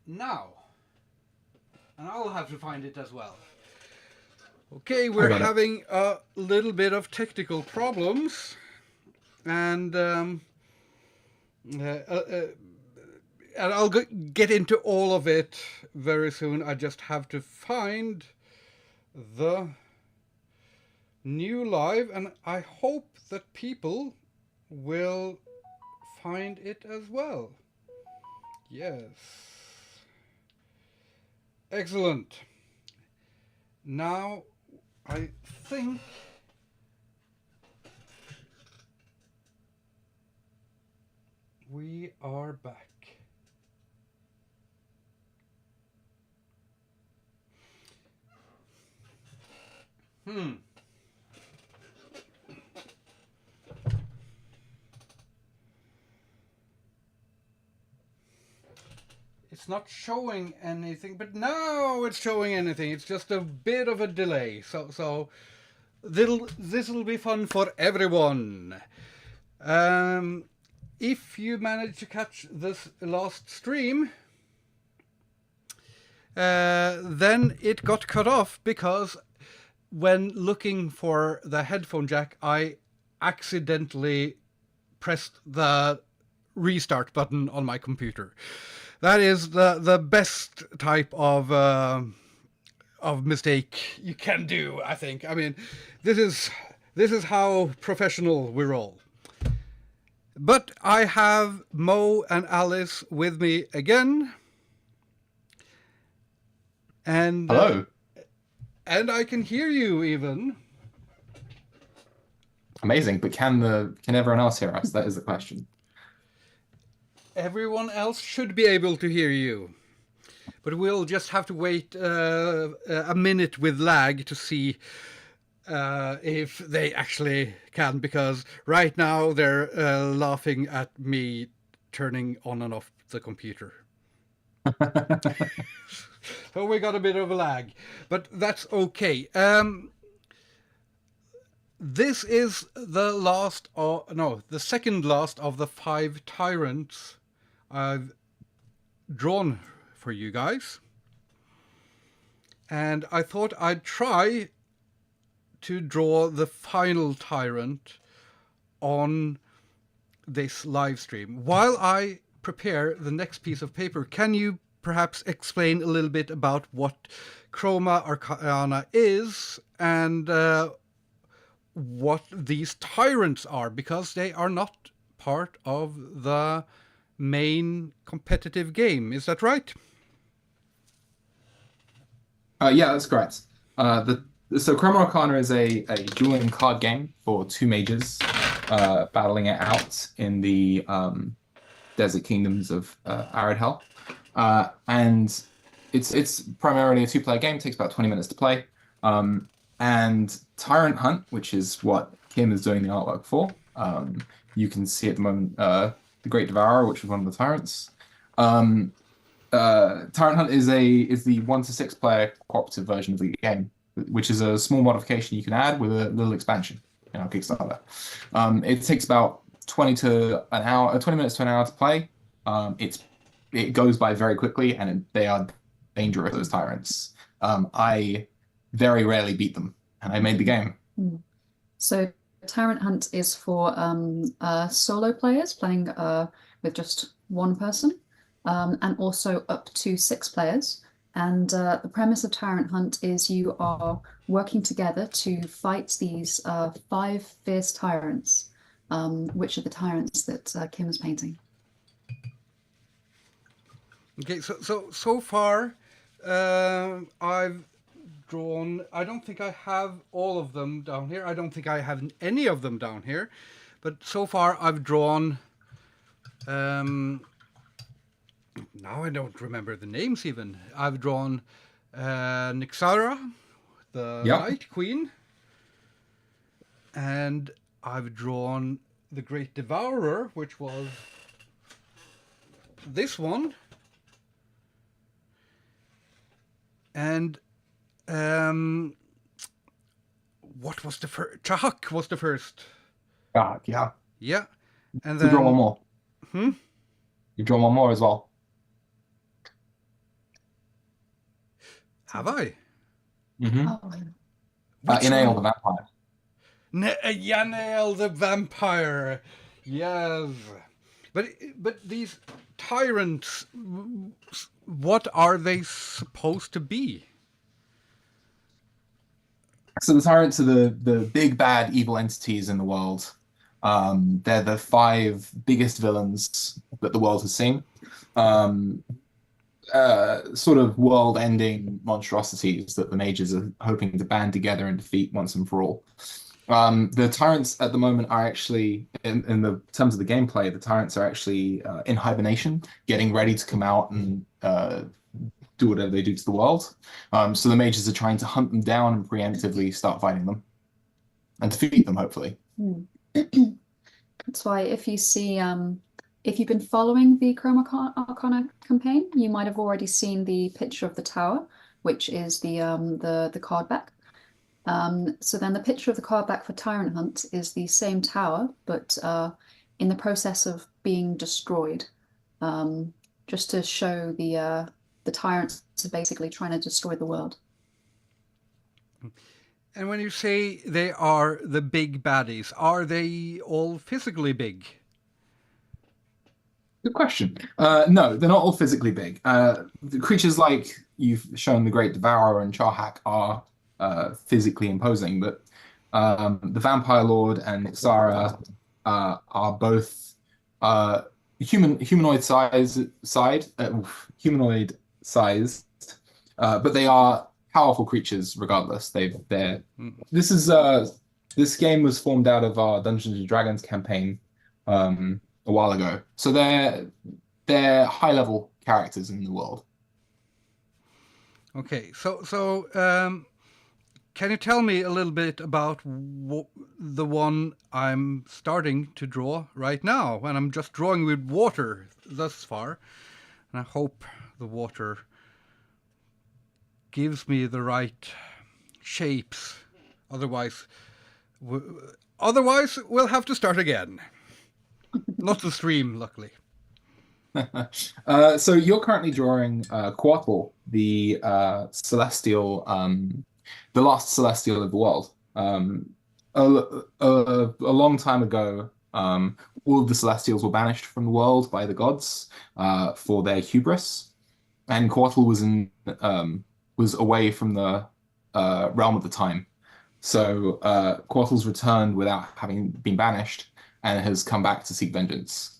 Now. And I'll have to find it as well. Okay, we're having a little bit of technical problems. And I'll get into all of it very soon. I just have to find the new live, and I hope that people will find it as well. Yes. Excellent. Now, I think we are back. It's not showing anything, but now it's showing anything. It's just a bit of a delay. So this'll be fun for everyone. If you managed to catch this last stream, then it got cut off because when looking for the headphone jack, I accidentally pressed the restart button on my computer. That is the best type of mistake you can do, I think. I mean, this is how professional we roll. But I have Mo and Alice with me again. And hello. And I can hear you even. Amazing, but can everyone else hear us? That is the question. Everyone else should be able to hear you. But we'll just have to wait a minute with lag to see if they actually can, because right now they're laughing at me turning on and off the computer. So we got a bit of a lag, but that's okay. This is the second last of the 5 tyrants I've drawn for you guys. And I thought I'd try to draw the final tyrant on this live stream. While I prepare the next piece of paper, can you perhaps explain a little bit about what Chroma Arcana is and what these tyrants are, because they are not part of the main competitive game. Is that right? Yeah, that's correct. So Chroma Arcana is a dueling card game for 2 mages battling it out in the desert kingdoms of Arid Hell. And it's primarily a 2-player game. It takes about 20 minutes to play. And Tyrant Hunt, which is what Kim is doing the artwork for. You can see at the moment the Great Devourer, which is one of the tyrants. Tyrant Hunt is the 1 to 6 player cooperative version of the game, which is a small modification you can add with a little expansion on Kickstarter. It takes about 20 minutes to an hour to play. It goes by very quickly, and they are dangerous, those tyrants. I very rarely beat them, and I made the game. So Tyrant Hunt is for solo players playing with just one person, and also up to 6 players. And the premise of Tyrant Hunt is you are working together to fight these 5 fierce tyrants, which are the tyrants that Kim is painting. Okay, so far I've drawn, I don't think I have all of them down here. I don't think I have any of them down here. But so far I've drawn, now I don't remember the names even. I've drawn Nyxara, the Night Queen. And I've drawn the Great Devourer, which was this one. And what was the first? Chahak was the first. Chahak, yeah. Yeah. And then you draw one more. Hmm? You draw one more as well. Have I? Mm-hmm. Oh, Which Inail the one? vampire. Yanael the vampire. Yes. But these tyrants, what are they supposed to be? So the tyrants are the big bad evil entities in the world. They're the five biggest villains that the world has seen. Um, sort of world-ending monstrosities that the mages are hoping to band together and defeat once and for all. The tyrants at the moment are actually, in the terms of the gameplay, the tyrants are actually in hibernation, getting ready to come out and do whatever they do to the world. So the mages are trying to hunt them down and preemptively start fighting them and defeat them, hopefully. That's why if you see, if you've been following the Chroma Arcana campaign, you might have already seen the picture of the tower, which is the card back. So then the picture of the card back for Tyrant Hunt is the same tower, but in the process of being destroyed, just to show the tyrants are basically trying to destroy the world. And when you say they are the big baddies, are they all physically big? Good question. No, they're not all physically big. The creatures like you've shown the Great Devourer and Charhak are physically imposing, but the Vampire Lord and Ixara are both humanoid humanoid sized, but they are powerful creatures regardless. This is this game was formed out of our Dungeons and Dragons campaign a while ago, so they're high level characters in the world. Okay, so can you tell me a little bit about the one I'm starting to draw right now? And I'm just drawing with water thus far, and I hope the water gives me the right shapes. Otherwise, we'll have to start again. Not the stream, luckily. So you're currently drawing Quattle, the celestial, the last celestial of the world. A long time ago, all of the celestials were banished from the world by the gods for their hubris, and Quattle was away from the realm at the time. So Quattle's returned without having been banished and has come back to seek vengeance.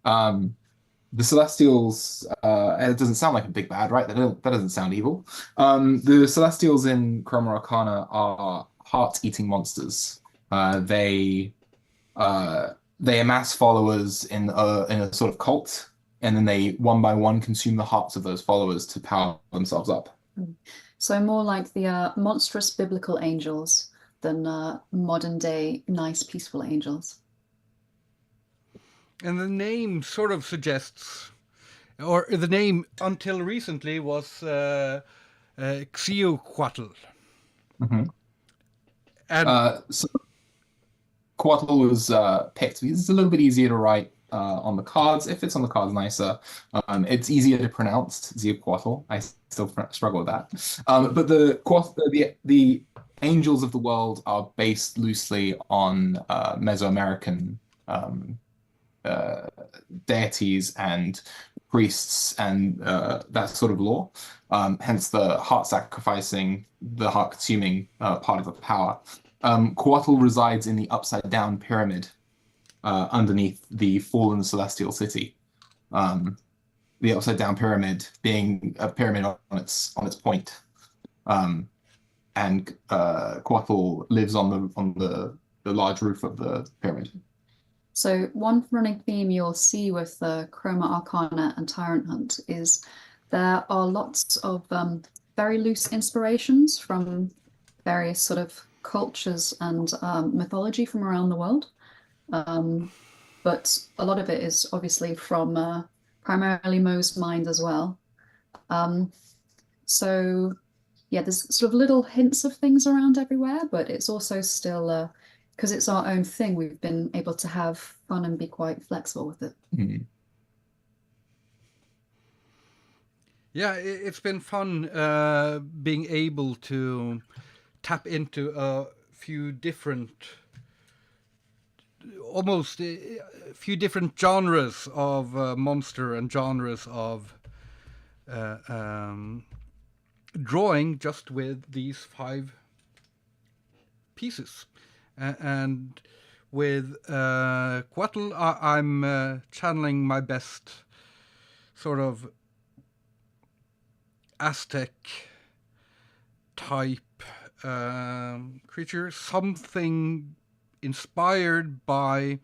The Celestials, it doesn't sound like a big bad, right? That doesn't sound evil. The Celestials in Chroma Arcana are heart-eating monsters. They amass followers in a sort of cult, and then they one by one consume the hearts of those followers to power themselves up. So more like the monstrous biblical angels than modern day nice peaceful angels. And the name sort of suggests, or the name until recently was Xioquatl. Mm-hmm. And So Quattle was picked because it's a little bit easier to write on the cards. If it's on the cards nicer, it's easier to pronounce Xioquatl. I still struggle with that. But the angels of the world are based loosely on Mesoamerican deities and priests and that sort of lore. Hence the heart sacrificing, the heart consuming part of the power. Quattle resides in the upside down pyramid underneath the fallen celestial city. The upside down pyramid being a pyramid on its point. And Quattle lives on the large roof of the pyramid. So one running theme you'll see with Chroma Arcana and Tyrant Hunt is there are lots of very loose inspirations from various sort of cultures and mythology from around the world. But a lot of it is obviously from primarily Mo's mind as well. So yeah, there's sort of little hints of things around everywhere, but it's also still because it's our own thing, we've been able to have fun and be quite flexible with it. Mm-hmm. Yeah, it's been fun being able to tap into a few different, almost a few different genres of monster and genres of uh, um, drawing just with these 5 pieces. And with Quetzal, I'm channeling my best sort of Aztec type creature, something inspired by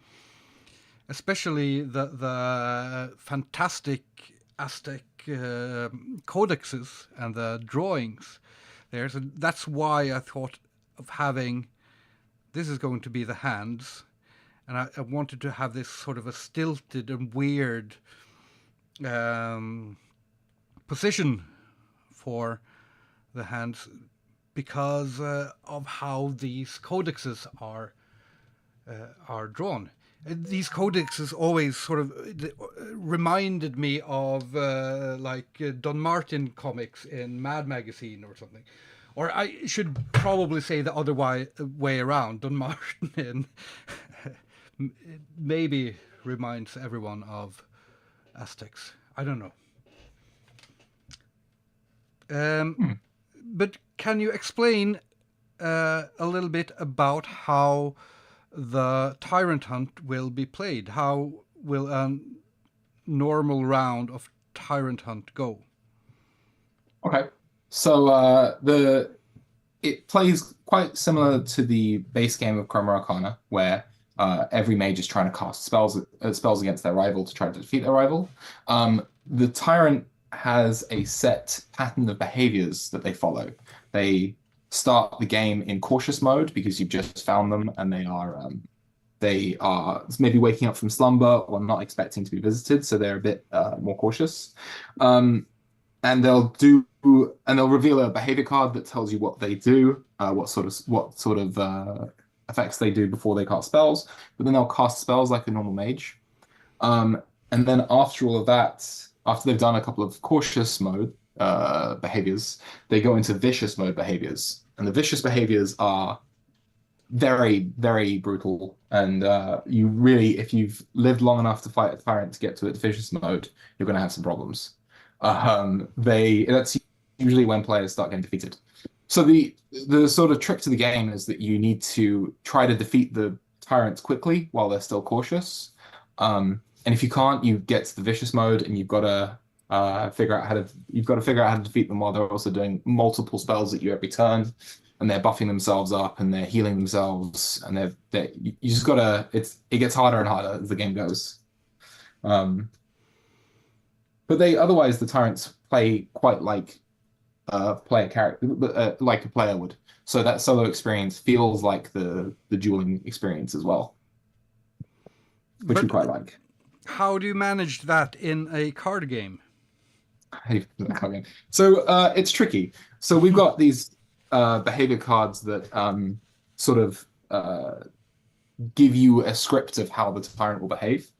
especially the fantastic Aztec codexes and the drawings. That's why I thought of having this is going to be the hands, and I wanted to have this sort of a stilted and weird position for the hands because of how these codexes are drawn. These codexes always sort of reminded me of Don Martin comics in Mad Magazine or something. Or I should probably say the other way around. Don Martin maybe reminds everyone of Aztecs. I don't know. But can you explain a little bit about how the Tyrant Hunt will be played? How will a normal round of Tyrant Hunt go? Okay, so it plays quite similar to the base game of Chroma Arcana, where every mage is trying to cast spells against their rival to try to defeat their rival. The Tyrant has a set pattern of behaviors that they follow. They start the game in cautious mode because you've just found them, and they are maybe waking up from slumber or not expecting to be visited, so they're a bit more cautious. And they'll reveal a behavior card that tells you what they do, what sort of effects they do before they cast spells. But then they'll cast spells like a normal mage. And then after all of that, after they've done a couple of cautious mode behaviors, they go into vicious mode behaviors. And the vicious behaviors are very, very brutal. And you really, if you've lived long enough to fight a tyrant to get to its vicious mode, you're going to have some problems. That's usually when players start getting defeated. So the sort of trick to the game is that you need to try to defeat the tyrants quickly while they're still cautious. And if you can't, you get to the vicious mode, and you've got to figure out how to defeat them while they're also doing multiple spells at you every turn, and they're buffing themselves up and they're healing themselves, and you just gotta. It gets harder and harder as the game goes. But otherwise the tyrants play quite like a player character, like a player would. So that solo experience feels like the dueling experience as well, which we quite like. How do you manage that in a card game? So it's tricky. So we've got these behavior cards that sort of give you a script of how the tyrant will behave.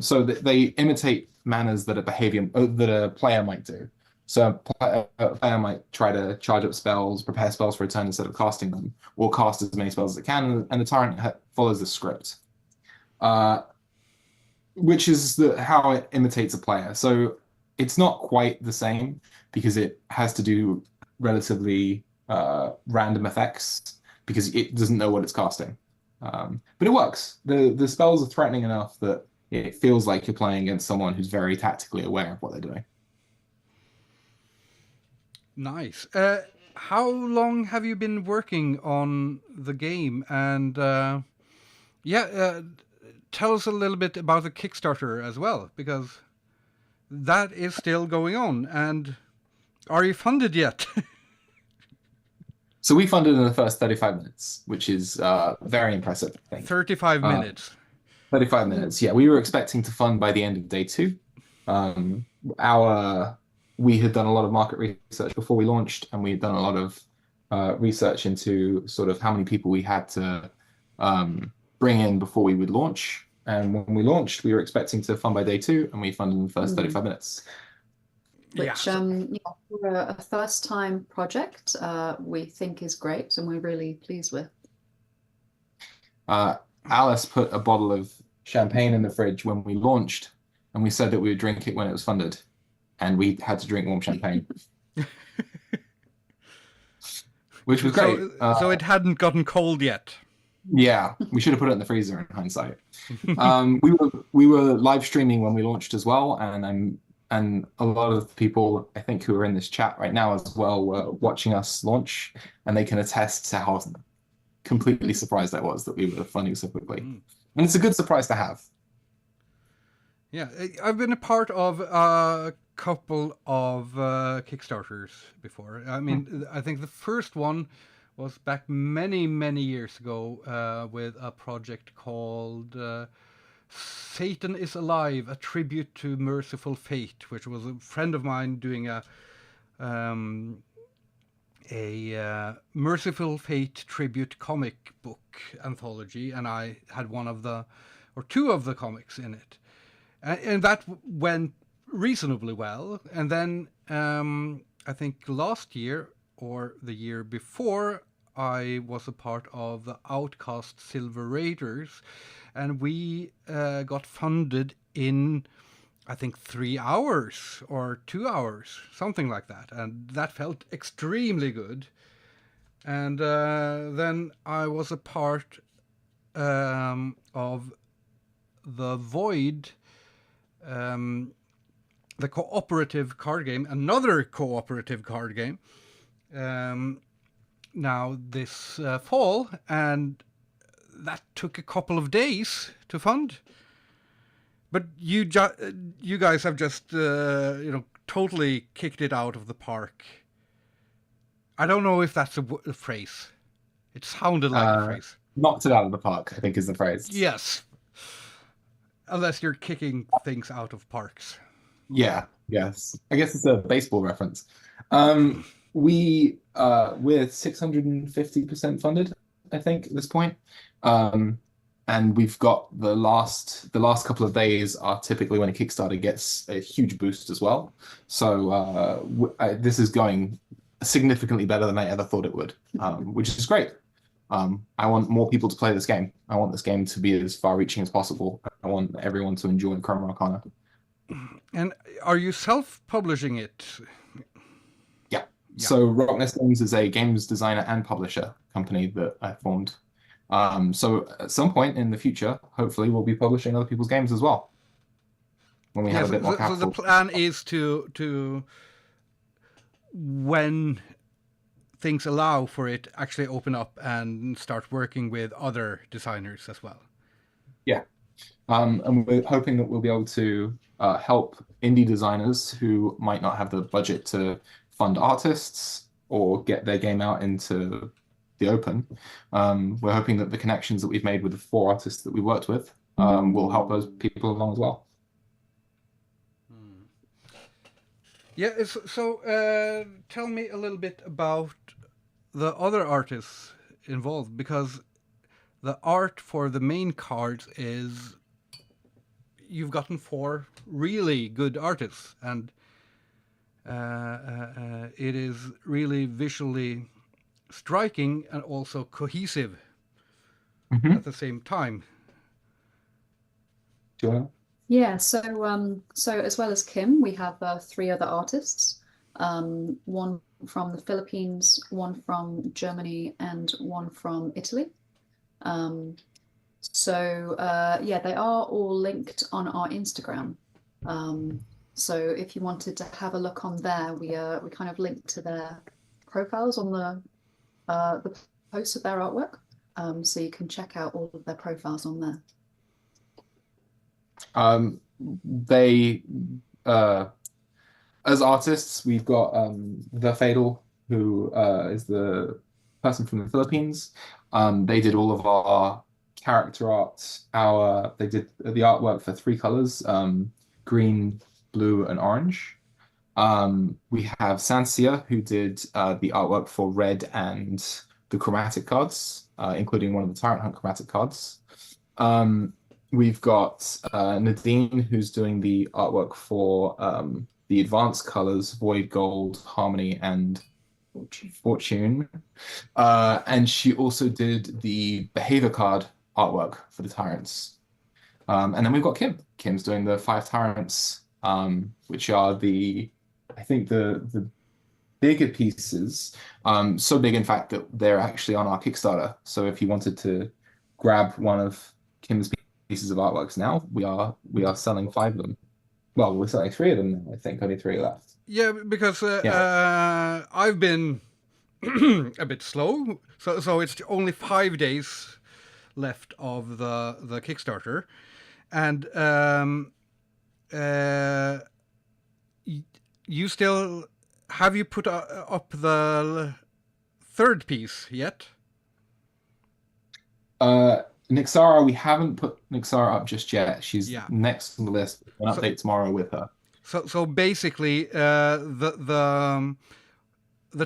So that they imitate manners that a player might do. So a player might try to charge up spells, prepare spells for a turn instead of casting them, or cast as many spells as it can, and the tyrant follows the script. Which is how it imitates a player. So it's not quite the same because it has to do relatively random effects because it doesn't know what it's casting. But it works. The spells are threatening enough that it feels like you're playing against someone who's very tactically aware of what they're doing. Nice. How long have you been working on the game? And tell us a little bit about the Kickstarter as well, because that is still going on. And are you funded yet? So we funded in the first 35 minutes, which is very impressive, I think. 35 minutes. 35 minutes, yeah. We were expecting to fund by the end of day 2. We had done a lot of market research before we launched, and we had done a lot of research into sort of how many people we had to bring in before we would launch. And when we launched, we were expecting to fund by day 2, and we funded in the first 35 minutes. Yeah. which yeah, for a first time project, we think is great and we're really pleased with. Alice put a bottle of champagne in the fridge when we launched, and we said that we would drink it when it was funded, and we had to drink warm champagne, which was great. So it hadn't gotten cold yet. Yeah, we should have put it in the freezer in hindsight. We were live streaming when we launched as well, and a lot of the people I think who are in this chat right now as well were watching us launch, and they can attest to how completely surprised I was that we were funding so quickly. And it's a good surprise to have. Yeah, I've been a part of a couple of Kickstarters before. I mean, I think the first one was back many, many years ago with a project called Satan is Alive, a tribute to Merciful Fate, which was a friend of mine doing a Merciful Fate tribute comic book anthology, and I had one of the, or two of the comics in it. And that went reasonably well. And then I think last year or the year before, I was a part of the Outcast Silver Raiders, and we got funded in, I think, 3 hours or 2 hours, something like that. And that felt extremely good. And then I was a part of the Void, the cooperative card game, another cooperative card game, now this fall, and that took a couple of days to fund. But you guys have just totally kicked it out of the park. I don't know if that's a phrase. It sounded like a phrase. Knocked it out of the park, I think is the phrase. Yes. Unless you're kicking things out of parks. Yeah, yes. I guess it's a baseball reference. We're 650% funded, I think, at this point. And we've got the last couple of days are typically when a Kickstarter gets a huge boost as well. So this is going significantly better than I ever thought it would, which is great. I want more people to play this game. I want this game to be as far-reaching as possible. I want everyone to enjoy Chroma Arcana. And are you self-publishing it? Yeah. So Rocknest Games is a games designer and publisher company that I formed. So at some point in the future, hopefully, we'll be publishing other people's games as well. When we have a bit more capital. So the plan is to when things allow for it, actually open up and start working with other designers as well. Yeah. And we're hoping that we'll be able to help indie designers who might not have the budget to fund artists or get their game out into the open. We're hoping that the connections that we've made with the 4 artists that we worked with will help those people along as well. Yeah, so tell me a little bit about the other artists involved, because the art for the main cards is, you've gotten 4 really good artists, and it is really visually striking and also cohesive at the same time. Joanna? Yeah, so as well as Kim, we have 3 other artists. One from the Philippines, one from Germany, and one from Italy. Yeah, they are all linked on our Instagram. So if you wanted to have a look on there, we kind of linked to their profiles on the posts of their artwork. So you can check out all of their profiles on there. As artists, we've got The Fatal, who is the person from the Philippines. They did all of our character art. They did the artwork for 3 colors, green, blue, and orange. We have Sansia, who did the artwork for red and the chromatic cards, including one of the Tyrant Hunt chromatic cards. We've got Nadine, who's doing the artwork for the advanced colors, Void Gold, Harmony, and Fortune. And she also did the behavior card artwork for the Tyrants. And then we've got Kim. Kim's doing the 5 Tyrants, which are I think the bigger pieces. So big, in fact, that they're actually on our Kickstarter. So if you wanted to grab one of Kim's pieces of artworks now, we are selling 5 of them. Well, we're selling 3 of them now, I think. Only 3 left. Yeah, because I've been a bit slow, so it's only 5 days left of the Kickstarter, and you still have you put up the 3rd piece yet? Nixara, we haven't put Nixara up just yet. She's next on the list. An update tomorrow with her. So basically, the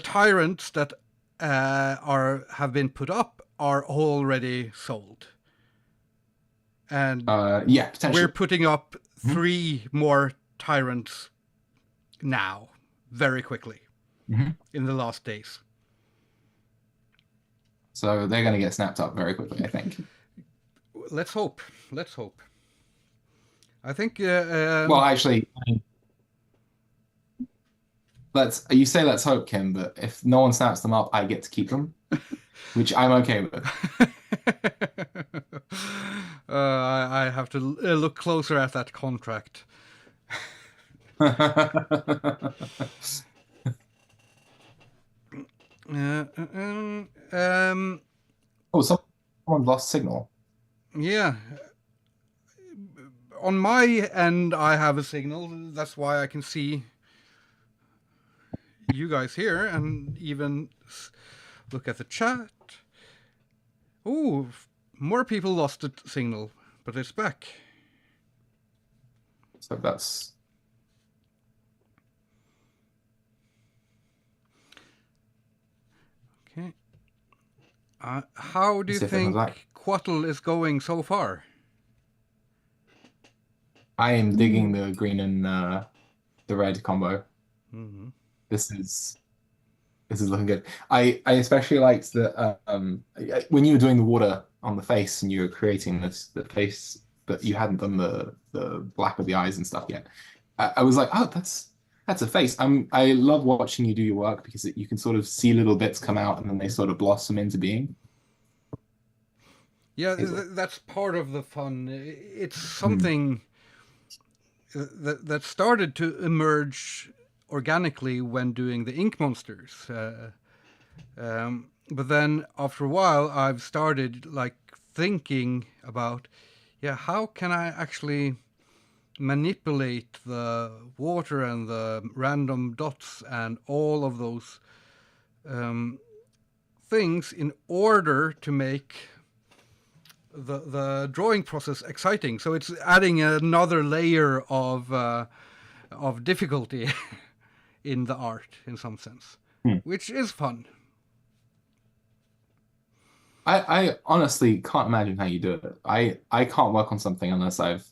tyrants that have been put up are already sold, and potentially we're putting up 3 more tyrants now, very quickly, in the last days. So they're going to get snapped up very quickly, I think. Let's hope. I think. Well, actually, you say let's hope, Kim, but if no one snaps them up, I get to keep them, which I'm okay with. I have to look closer at that contract. Someone lost signal. Yeah. On my end, I have a signal. That's why I can see you guys here and even look at the chat. Oh, more people lost the signal, but it's back. So that's... Okay. How do you think Quattle is going so far? I am digging the green and the red combo. Mm-hmm. This is looking good. I especially liked the when you were doing the water on the face and you were creating the face, but you hadn't done the black of the eyes and stuff yet. I was like, oh, that's a face. I love watching you do your work because you can sort of see little bits come out and then they sort of blossom into being. Yeah, that's part of the fun. It's something that started to emerge organically when doing the ink monsters. But then after a while, I've started like thinking about, how can I actually manipulate the water and the random dots and all of those things in order to make the drawing process exciting. So it's adding another layer of difficulty in the art, in some sense, which is fun. I honestly can't imagine how you do it. I can't work on something unless I've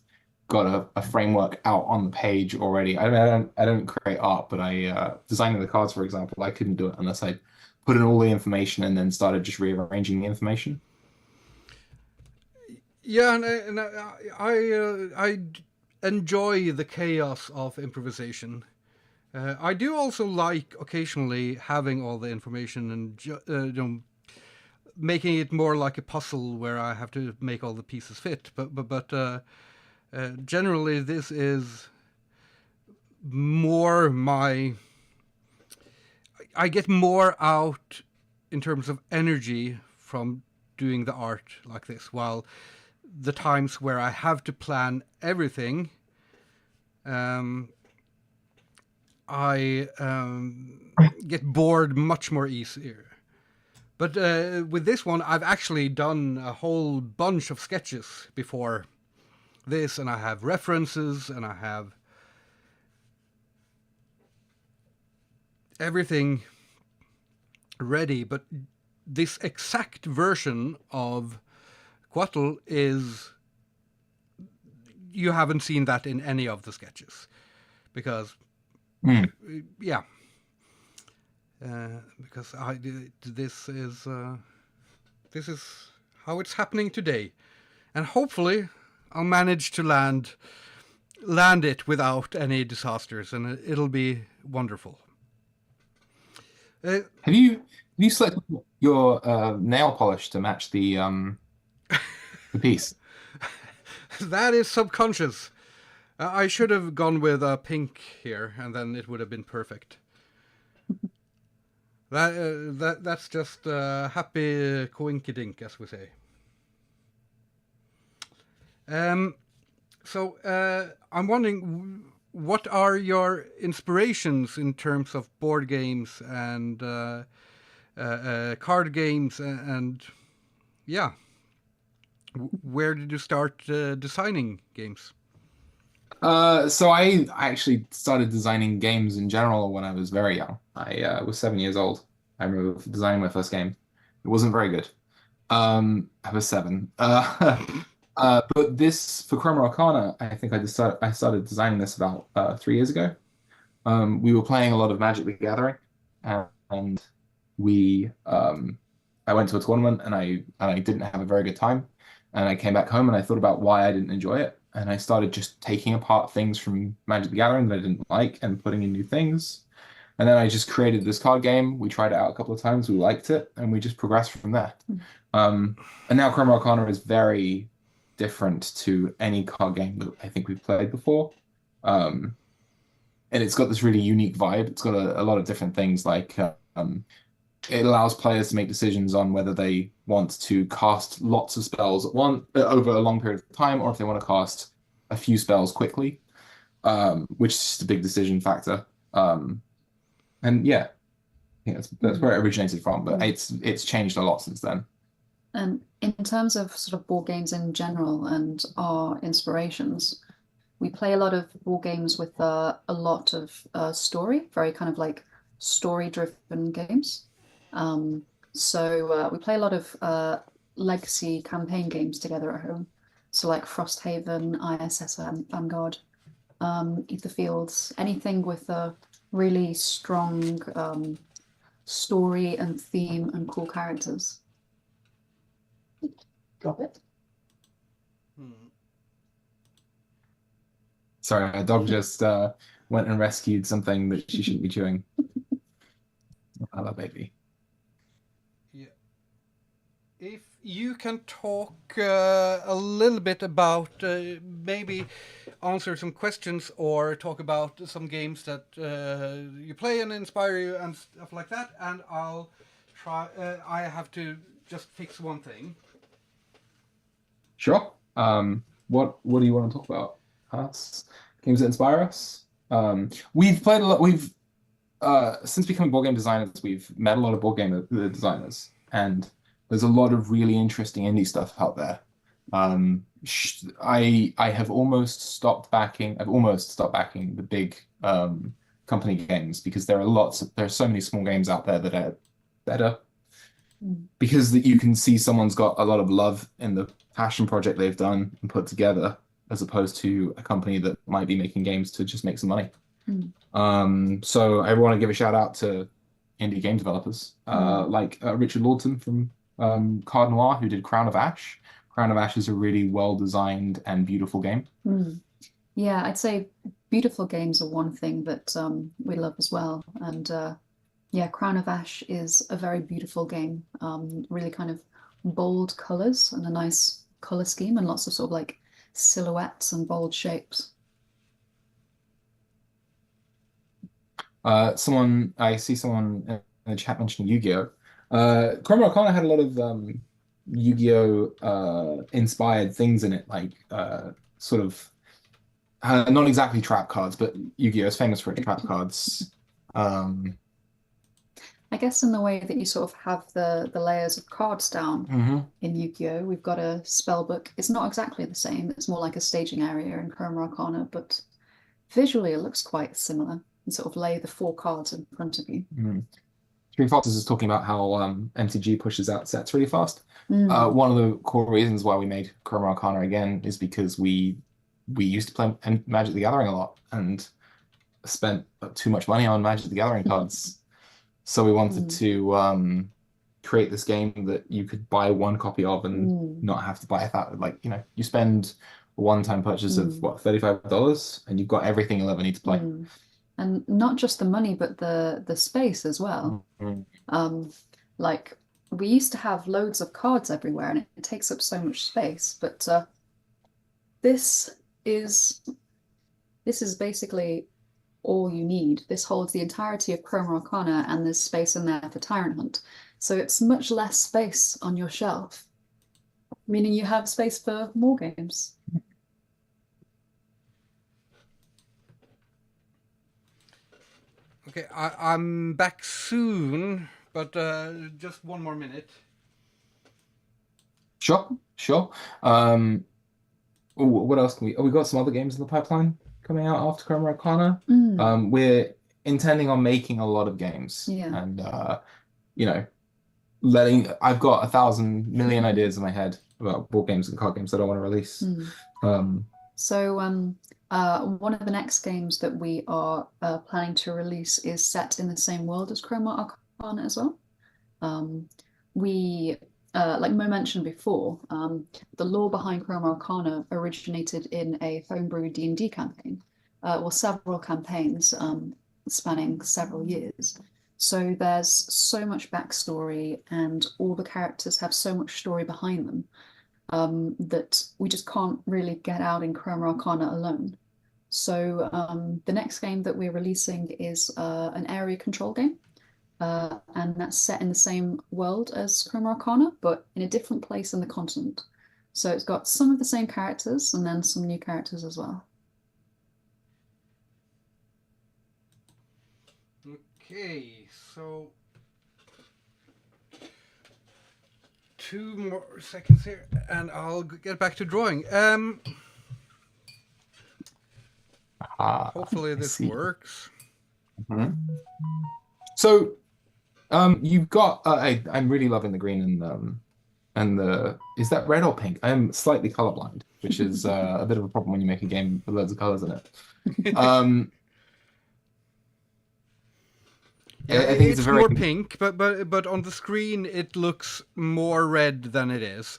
got a framework out on the page already. I don't create art, but designing the cards, for example, I couldn't do it unless I put in all the information and then started just rearranging the information. Yeah, and I enjoy the chaos of improvisation. I do also like occasionally having all the information and making it more like a puzzle where I have to make all the pieces fit. But generally, this is more I get more out in terms of energy from doing the art like this, while the times where I have to plan everything, I get bored much more easier. But with this one, I've actually done a whole bunch of sketches before this, and I have references, and I have everything ready. But this exact version of Quattle you haven't seen that in any of the sketches, because Mm. Yeah, because this is how it's happening today, and hopefully I'll manage to land it without any disasters, and it'll be wonderful. Have you selected your nail polish to match the piece? That is subconscious. I should have gone with a pink here, and then it would have been perfect. That's just happy coinkydink, as we say. So I'm wondering, what are your inspirations in terms of board games and card games, and yeah, where did you start designing games? So I actually started designing games in general when I was very young. I was 7 years old. I remember designing my first game. It wasn't very good. I was seven. But this for Chroma Arcana, I think I started designing this about 3 years ago. We were playing a lot of Magic the Gathering, and we I went to a tournament and I didn't have a very good time, and I came back home and I thought about why I didn't enjoy it, and I started just taking apart things from Magic the Gathering that I didn't like and putting in new things. And then I just created this card game. We tried it out a couple of times. We liked it, and we just progressed from there. And now Chroma Arcana is very different to any card game that I think we've played before. And it's got this really unique vibe. It's got a lot of different things like it allows players to make decisions on whether they want to cast lots of spells at once over a long period of time, or if they want to cast a few spells quickly, which is just a big decision factor. And yeah, that's where it originated from, but it's changed a lot since then. And in terms of sort of board games in general and our inspirations, we play a lot of board games with a lot of story, very kind of like story-driven games. So we play a lot of legacy campaign games together at home. So like Frosthaven, ISS Vanguard, Etherfields, anything with a really strong story and theme and cool characters. Drop it. Sorry, my dog just went and rescued something that she shouldn't be chewing. Hello, baby. Yeah. If you can talk a little bit about maybe answer some questions or talk about some games that you play and inspire you and stuff like that, and I'll try. I have to just fix one thing. Sure. What do you want to talk about? Us? Games that inspire us? We've played a lot. We've since becoming board game designers, we've met a lot of board game designers, and there's a lot of really interesting indie stuff out there. I have almost stopped backing. I've almost stopped backing the big company games because there are so many small games out there that are better. Because that you can see someone's got a lot of love in the passion project they've done and put together, as opposed to a company that might be making games to just make some money. So I want to give a shout out to indie game developers like Richard Lawton from Card Noir, who did Crown of Ash. Crown of Ash is a really well designed and beautiful game. Yeah, I'd say beautiful games are one thing that we love as well. And yeah, Crown of Ash is a very beautiful game. Really kind of bold colors and a nice color scheme and lots of sort of like silhouettes and bold shapes. I see someone in the chat mentioning Yu-Gi-Oh! Chroma Arcana had a lot of Yu-Gi-Oh! Inspired things in it, like sort of not exactly trap cards, but Yu-Gi-Oh! Is famous for its trap cards. I guess in the way that you sort of have the layers of cards down in Yu-Gi-Oh! We've got a spell book. It's not exactly the same. It's more like a staging area in Chroma Arcana, but visually it looks quite similar. You sort of lay the 4 cards in front of you. Three Foxes is talking about how MTG pushes out sets really fast. One of the core reasons why we made Chroma Arcana again is because we used to play Magic the Gathering a lot, and spent too much money on Magic the Gathering cards. So we wanted to create this game that you could buy one copy of and not have to buy that. Like, you spend a one-time purchase of what, $35, and you've got everything you'll ever need to play. And not just the money, but the space as well. Like, we used to have loads of cards everywhere, and it takes up so much space. But this is basically all you need. This holds the entirety of Chroma Arcana, and there's space in there for Tyrant Hunt. So it's much less space on your shelf, meaning you have space for more games. Okay, I'm back soon, but just one more minute. Sure. What else can we? Oh, we got some other games in the pipeline coming out after Chroma Arcana. We're intending on making a lot of games, and I've got 1,000 million ideas in my head about board games and card games that I want to release. So one of the next games that we are planning to release is set in the same world as Chroma Arcana as well. We, like Mo mentioned before, the lore behind Chroma Arcana originated in a homebrew D&D campaign, several campaigns spanning several years. So there's so much backstory, and all the characters have so much story behind them that we just can't really get out in Chroma Arcana alone. So the next game that we're releasing is an area control game, and that's set in the same world as Chroma Arcana, but in a different place in the continent. So it's got some of the same characters and then some new characters as well. Okay, so 2 more seconds here, and I'll get back to drawing. Hopefully this works. So, you've got. I'm really loving the green and the. Is that red or pink? I'm slightly colorblind, which is a bit of a problem when you make a game with loads of colors in it. Yeah, I think it's very more pink, but on the screen it looks more red than it is.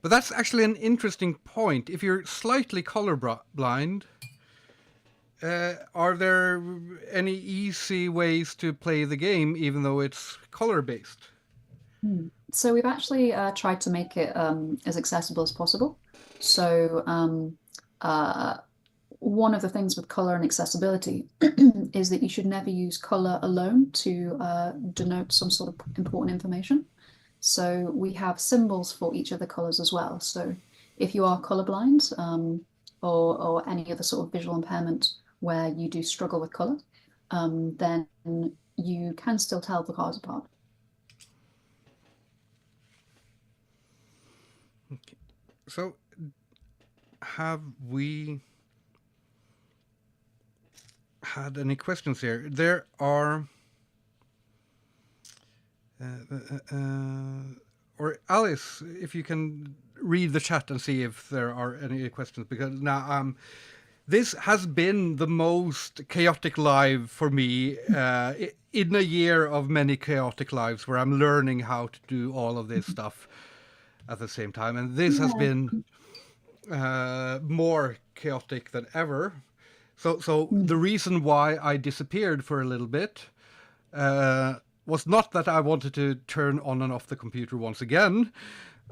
But that's actually an interesting point. If you're slightly colorblind, are there any easy ways to play the game even though it's color-based? So we've actually tried to make it as accessible as possible. So one of the things with color and accessibility is that you should never use color alone to denote some sort of important information. So we have symbols for each of the colors as well. So if you are colorblind or any other sort of visual impairment where you do struggle with color, then you can still tell the cards apart. Okay. So have we had any questions here? There are or Alice, if you can read the chat and see if there are any questions, because now this has been the most chaotic live for me in a year of many chaotic lives where I'm learning how to do all of this stuff at the same time, and this has been more chaotic than ever. So the reason why I disappeared for a little bit was not that I wanted to turn on and off the computer once again,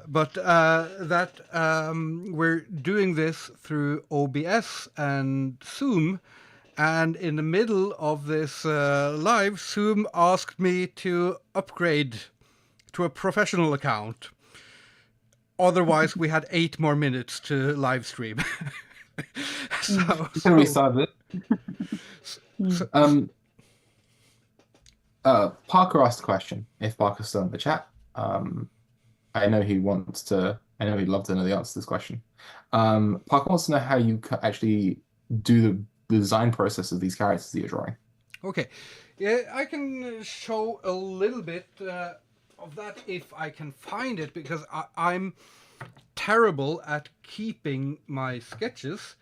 but that we're doing this through OBS and Zoom. And in the middle of this live, Zoom asked me to upgrade to a professional account. Otherwise, we had 8 more minutes to live stream. So we started it. Parker asked a question. If Parker's still in the chat, I know he'd love to know the answer to this question. Parker wants to know how you actually do the design process of these characters that you're drawing. Okay, yeah, I can show a little bit of that if I can find it, because I'm terrible at keeping my sketches.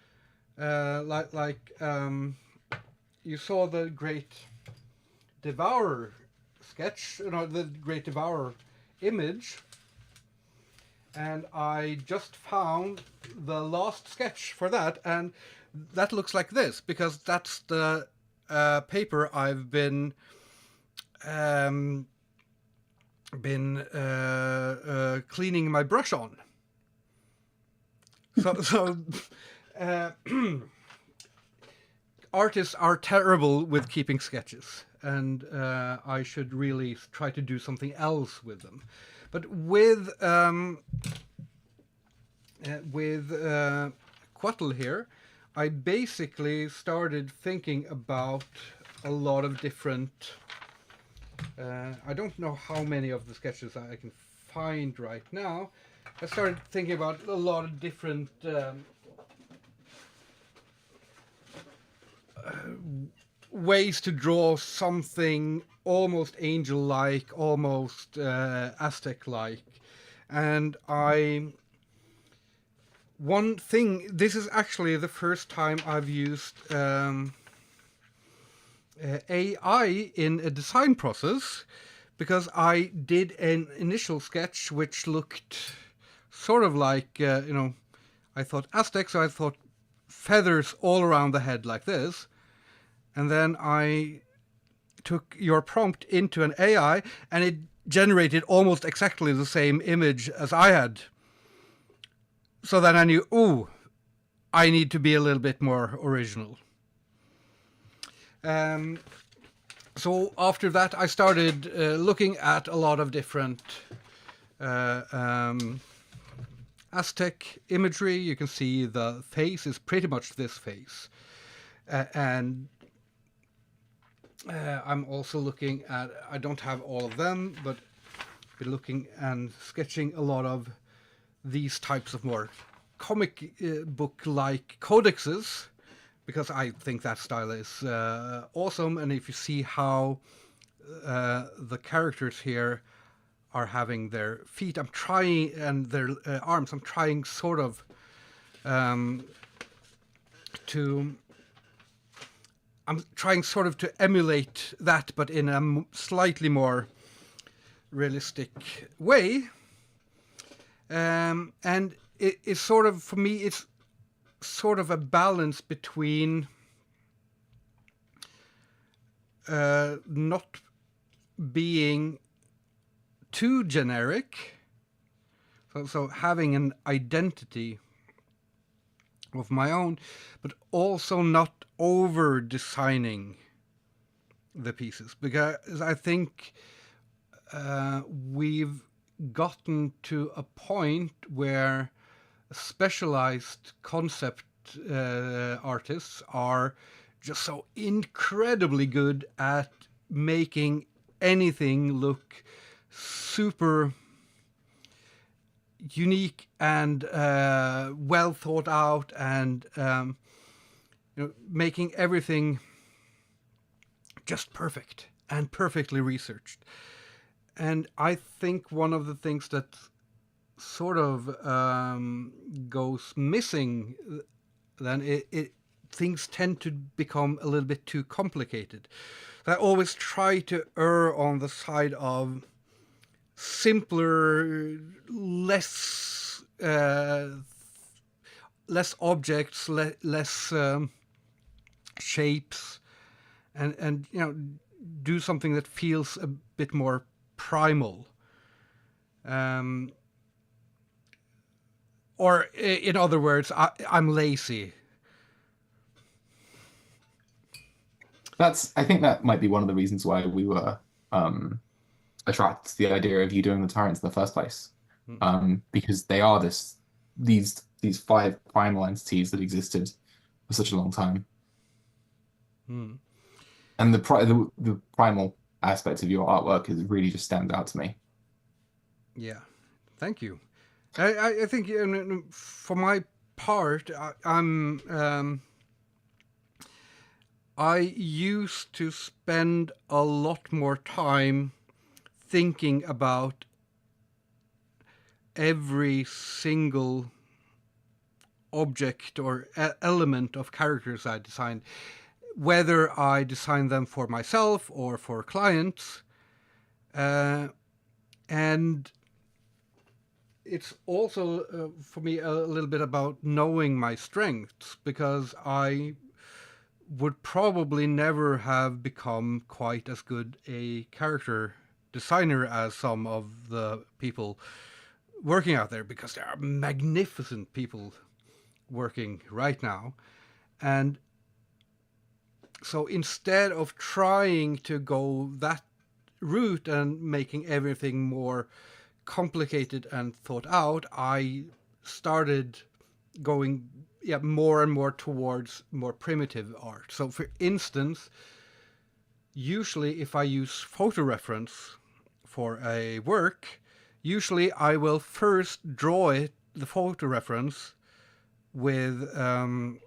You saw the Great Devourer sketch, the Great Devourer image, and I just found the last sketch for that, and that looks like this, because that's the paper I've been cleaning my brush on. So artists are terrible with keeping sketches, and I should really try to do something else with them. But with Quattle here, I basically started thinking about a lot of different. I don't know how many of the sketches I can find right now. I started thinking about a lot of different ways to draw something almost angel-like, almost Aztec-like. And one thing, this is actually the first time I've used AI in a design process, because I did an initial sketch which looked sort of like, I thought Aztec, so I thought feathers all around the head like this. And then I took your prompt into an AI, and it generated almost exactly the same image as I had. So then I knew, ooh, I need to be a little bit more original. So after that, I started looking at a lot of different Aztec imagery. You can see the face is pretty much this face. And I'm also looking at, I don't have all of them, but been looking and sketching a lot of these types of more comic book-like codexes, because I think that style is awesome. And if you see how the characters here are having their feet, I'm trying, and their arms, I'm trying sort of to emulate that, but in a slightly more realistic way. And it's sort of, for me, it's sort of a balance between not being too generic, so having an identity of my own, but also not over designing the pieces, because I think we've gotten to a point where specialized concept artists are just so incredibly good at making anything look super unique and well thought out, and making everything just perfect and perfectly researched. And I think one of the things that sort of goes missing, then things tend to become a little bit too complicated. I always try to err on the side of simpler, less objects, less shapes, and do something that feels a bit more primal. Or in other words, I'm lazy. I think that might be one of the reasons why we were attracted to the idea of you doing the tyrants in the first place, because they are these 5 primal entities that existed for such a long time, and the primal aspect of your artwork is really just stands out to me. Yeah, thank you. I think for my part, I used to spend a lot more time thinking about every single object or element of characters I design, whether I design them for myself or for clients. And it's also for me a little bit about knowing my strengths, because I would probably never have become quite as good a character designer as some of the people working out there, because there are magnificent people working right now. And so instead of trying to go that route and making everything more complicated and thought out, I started going more and more towards more primitive art. So for instance, usually if I use photo reference for a work, usually I will first draw the photo reference with a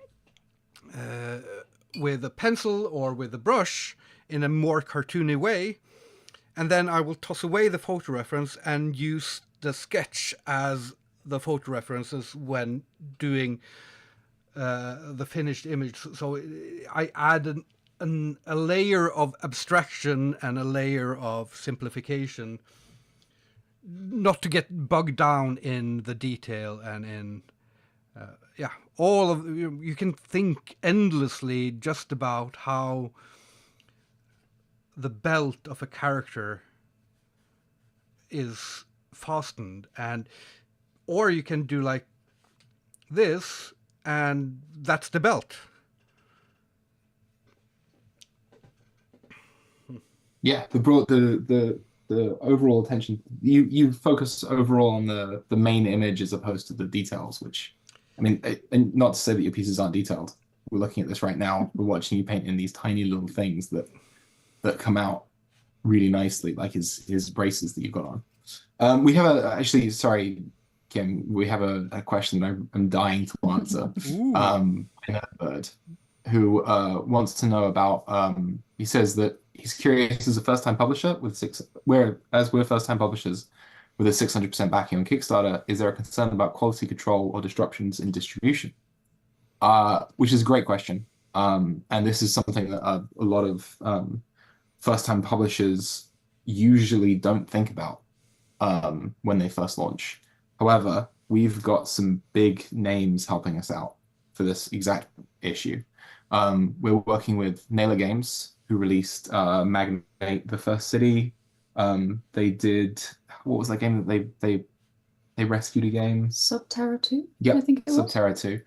pencil or with a brush in a more cartoony way, and then I will toss away the photo reference and use the sketch as the photo references when doing the finished image. So I add a layer of abstraction and a layer of simplification, not to get bogged down in the detail and in all of you can think endlessly just about how the belt of a character is fastened, and or you can do like this, and that's the belt. Yeah, the overall attention, you focus overall on the main image as opposed to the details, which, I mean, and not to say that your pieces aren't detailed. We're looking at this right now. We're watching you paint in these tiny little things that come out really nicely, like his braces that you've got on. We have actually, sorry, Kim, we have a question that I'm dying to answer. Bird, who wants to know about, he says that he's curious, as a first-time publisher with we're first-time publishers with a 600% backing on Kickstarter, is there a concern about quality control or disruptions in distribution? Which is a great question. And this is something that a lot of first-time publishers usually don't think about when they first launch. However, we've got some big names helping us out for this exact issue. We're working with Naylor Games, who released Magnate the First City. They did, what was that game that they rescued a game? Subterra 2? Yep, I think it was. Subterra 2.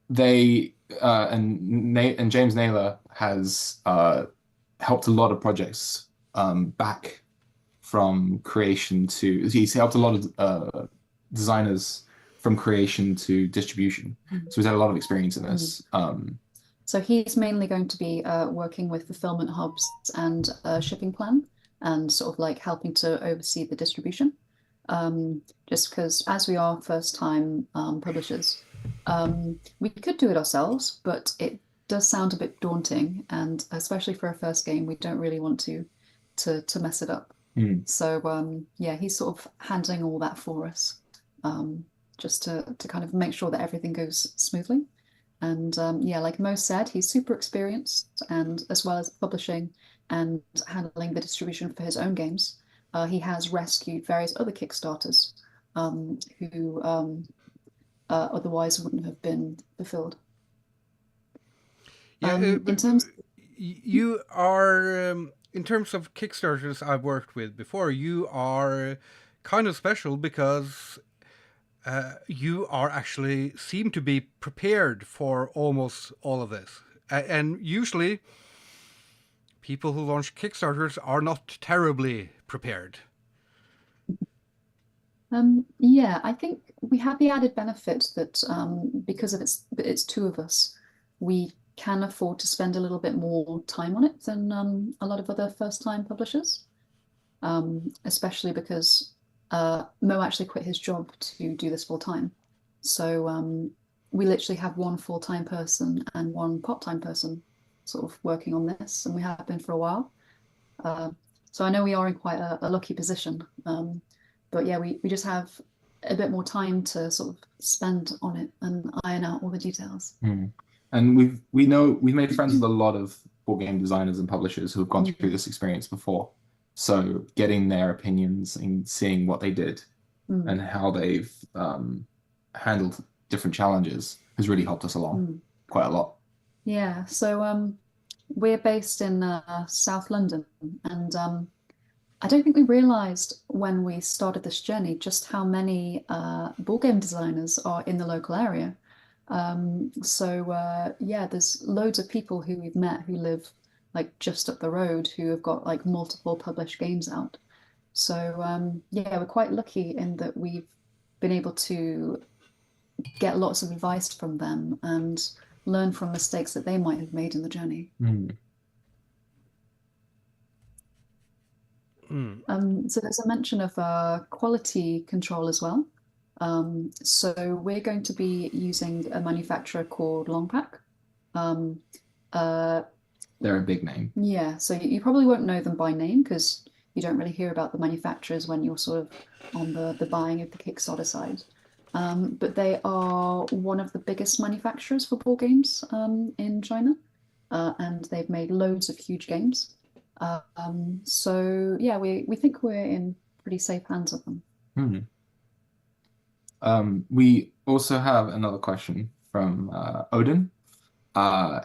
They and James Naylor has helped a lot of projects back from creation to, he's helped a lot of designers from creation to distribution. So he's had a lot of experience in this. So he's mainly going to be working with fulfillment hubs and shipping plan, and sort of like helping to oversee the distribution. Just because as we are first-time publishers, we could do it ourselves, but it does sound a bit daunting, and especially for a first game, we don't really want to mess it up. So yeah, he's sort of handling all that for us, just to kind of make sure that everything goes smoothly. And yeah, like Mo said, he's super experienced, and as well as publishing and handling the distribution for his own games, he has rescued various other Kickstarters who otherwise wouldn't have been fulfilled. Yeah, in terms, you are in terms of Kickstarters I've worked with before, you are kind of special because you are actually seem to be prepared for almost all of this. And usually people who launch Kickstarters are not terribly prepared. yeah, I think we have the added benefit that because of it's two of us, we can afford to spend a little bit more time on it than a lot of other first-time publishers, especially because Mo actually quit his job to do this full time. So we literally have one full-time person and one part-time person sort of working on this, and we have been for a while. So I know we are in quite a lucky position. But yeah, we just have a bit more time to sort of spend on it and iron out all the details. And we've made friends with a lot of board game designers and publishers who have gone through this experience before. So getting their opinions and seeing what they did and how they've handled different challenges has really helped us along quite a lot. Yeah, so we're based in South London, and I don't think we realized when we started this journey just how many board game designers are in the local area. So yeah, there's loads of people who we've met who live like just up the road who have got like multiple published games out. So yeah, we're quite lucky in that we've been able to get lots of advice from them and learn from mistakes that they might have made in the journey. So there's a mention of quality control as well. So we're going to be using a manufacturer called Longpack. They're a big name. Yeah, so you probably won't know them by name because you don't really hear about the manufacturers when you're sort of on the buying of the Kickstarter side. But they are one of the biggest manufacturers for board games in China, and they've made loads of huge games. So yeah, we think we're in pretty safe hands with them. We also have another question from Odin.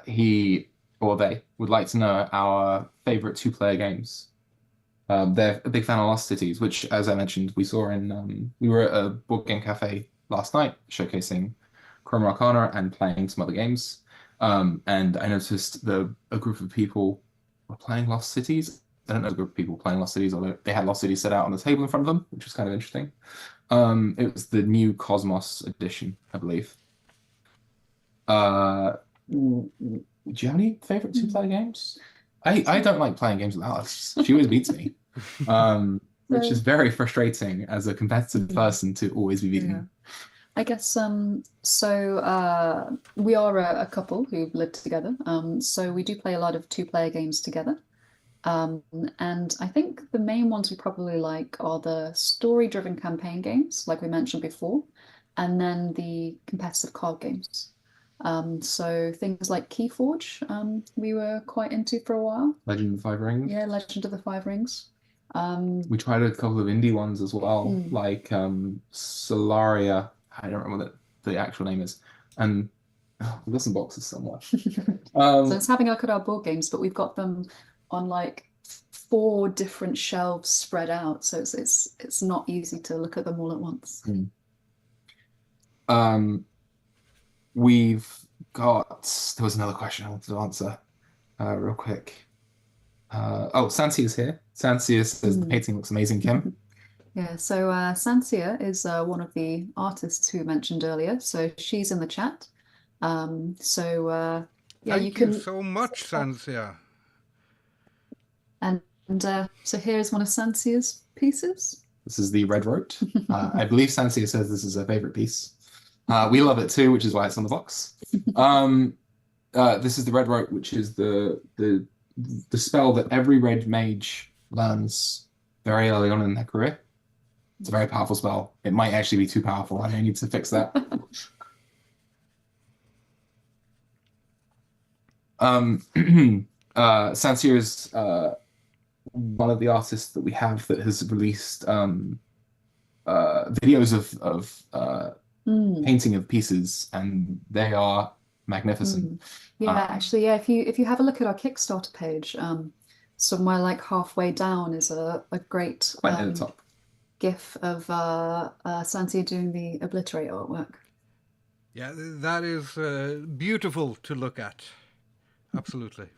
He or they would like to know our favorite two-player games. They're a big fan of Lost Cities, which, as I mentioned, we saw in we were at a board game cafe last night showcasing Chroma Arcana and playing some other games. And I noticed a group of people were playing Lost Cities. I don't know a group of people playing Lost Cities, although they had Lost Cities set out on the table in front of them, which was kind of interesting. It was the new Cosmos edition, I believe. Do you have any favorite two-player games? I don't like playing games with Alex. She always beats me, which is very frustrating as a competitive person to always be beaten. Yeah. I guess so we are a couple who've lived together. So we do play a lot of two-player games together. And I think the main ones we probably like are the story-driven campaign games, like we mentioned before, and then the competitive card games. So things like Keyforge, we were quite into for a while. Legend of the Five Rings. Yeah, Legend of the Five Rings. We tried a couple of indie ones as well, like Solaria. I don't remember what the actual name is. And we've got some boxes somewhere. So it's having a look at our board games, but we've got them on like 4 different shelves spread out, so it's not easy to look at them all at once. We've got, there was another question I wanted to answer real quick. Oh, Sansia's here. Sansia says the painting looks amazing, Kim. Yeah, so Sansia is one of the artists who mentioned earlier, so she's in the chat. So yeah, Thank you so much, Sansia. And so here's one of Sansia's pieces. This is the Red Rote. I believe Sansia says this is her favorite piece. We love it too, which is why it's on the box. This is the Red Rote, which is the spell that every red mage learns very early on in their career. It's a very powerful spell. It might actually be too powerful. I need to fix that. Sansia is one of the artists that we have that has released videos of painting of pieces, and they are magnificent. Yeah, actually, yeah. If you have a look at our Kickstarter page, somewhere like halfway down is a great quite near the top GIF of Sansia doing the Obliterate artwork. Yeah, that is beautiful to look at. Absolutely.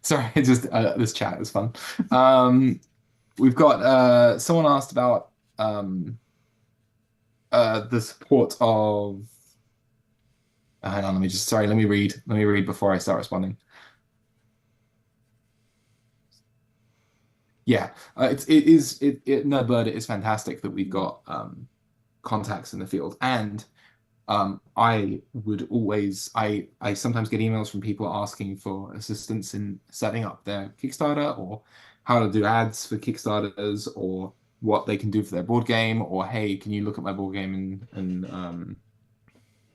Sorry, just this chat is fun. We've got someone asked about the support of. Hang on, let me read before I start responding. Yeah, Nerdbird, it is fantastic that we've got contacts in the field, and I would always I sometimes get emails from people asking for assistance in setting up their Kickstarter, or how to do ads for Kickstarters, or what they can do for their board game, or hey, can you look at my board game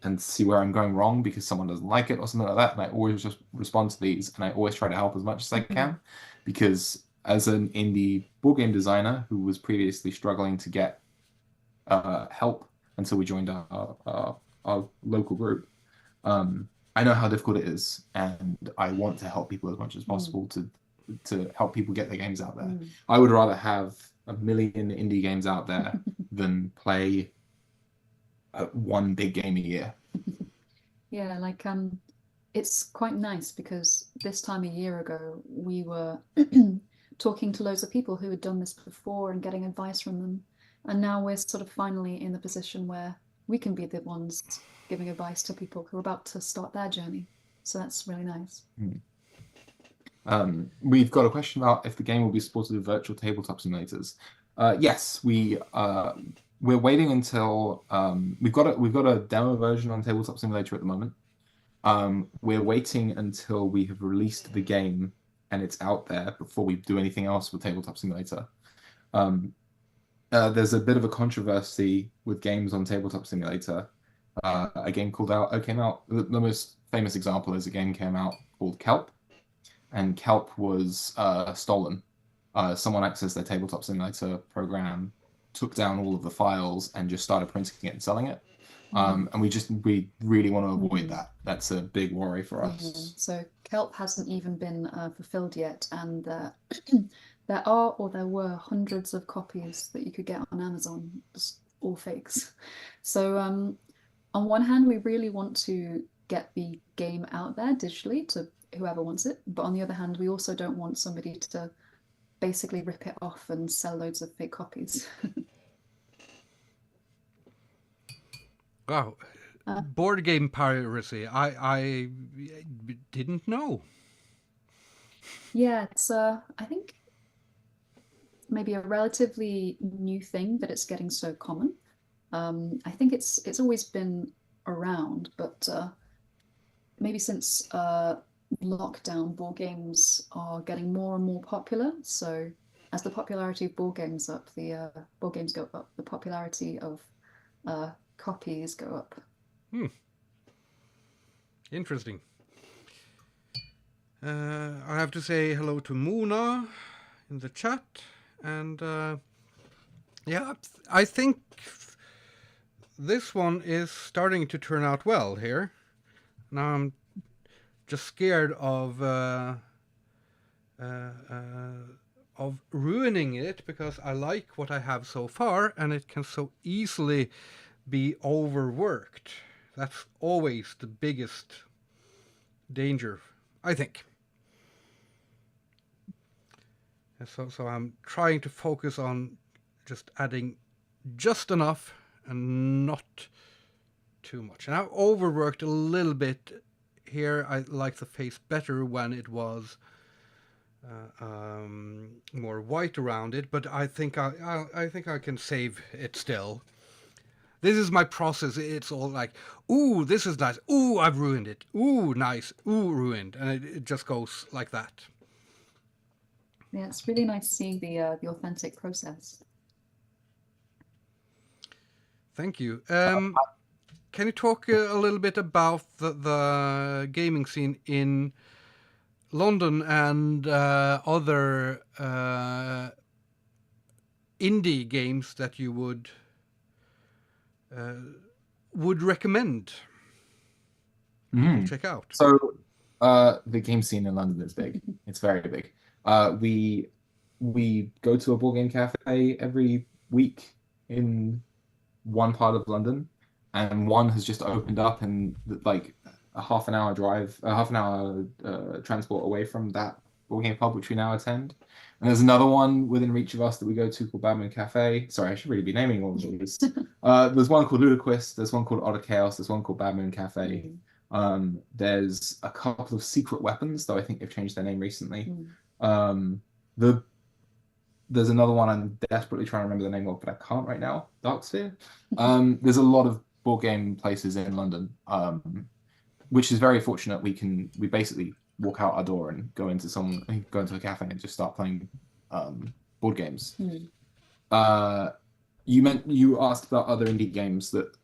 and see where I'm going wrong because someone doesn't like it or something like that. And I always just respond to these, and I always try to help as much as I can, because as an indie board game designer who was previously struggling to get help until we joined our local group, I know how difficult it is, and I want to help people as much as possible to help people get their games out there. I would rather have a million indie games out there than play one big game a year. Yeah, like it's quite nice because this time a year ago we were talking to loads of people who had done this before and getting advice from them. And now we're sort of finally in the position where we can be the ones giving advice to people who are about to start their journey. So that's really nice. We've got a question about if the game will be supported with virtual tabletop simulators. Yes, we're waiting until we've got a demo version on Tabletop Simulator at the moment. We're waiting until we have released the game and it's out there before we do anything else with Tabletop Simulator. There's a bit of a controversy with games on Tabletop Simulator. A game came out. The most famous example is a game came out called Kelp, and Kelp was stolen. Someone accessed their Tabletop Simulator program, took down all of the files, and just started printing it and selling it. And we really want to avoid that. That's a big worry for us. So Kelp hasn't even been fulfilled yet, and there were hundreds of copies that you could get on Amazon, just all fakes. So on one hand, we really want to get the game out there digitally to whoever wants it, but on the other hand, we also don't want somebody to basically rip it off and sell loads of fake copies. Wow. Board game piracy. I didn't know. Yeah, it's I think maybe a relatively new thing that it's getting so common. I think it's always been around, but maybe since lockdown, board games are getting more and more popular. So as the popularity of board games up, the board games go up, the popularity of copies go up. Interesting. I have to say hello to Mona in the chat, and yeah, I think this one is starting to turn out well here. Now I'm just scared of ruining it, because I like what I have so far, and it can so easily be overworked. That's always the biggest danger, I think. And so I'm trying to focus on just adding just enough and not too much. And I've overworked a little bit here. I like the face better when it was more white around it, but I think I can save it still. This is my process. It's all like, ooh, this is nice. Ooh, I've ruined it. Ooh, nice. Ooh, ruined. And it just goes like that. Yeah, it's really nice seeing the authentic process. Thank you. Can you talk a little bit about the gaming scene in London and other indie games that you would recommend check out? So the game scene in London is big. It's very big. We go to a board game cafe every week in one part of London, and one has just opened up in like a half an hour transport away from that board game pub, which we now attend. And there's another one within reach of us that we go to called Badman Cafe. Sorry, I should really be naming all of these. There's one called Ludicrous, there's one called Otter Chaos, there's one called Badman Cafe. There's a couple of Secret Weapons, though I think they've changed their name recently. There's another one I'm desperately trying to remember the name of, but I can't right now. Dark Sphere. There's a lot of board game places in London, which is very fortunate. We basically walk out our door and go into a cafe and just start playing board games. You asked about other indie games that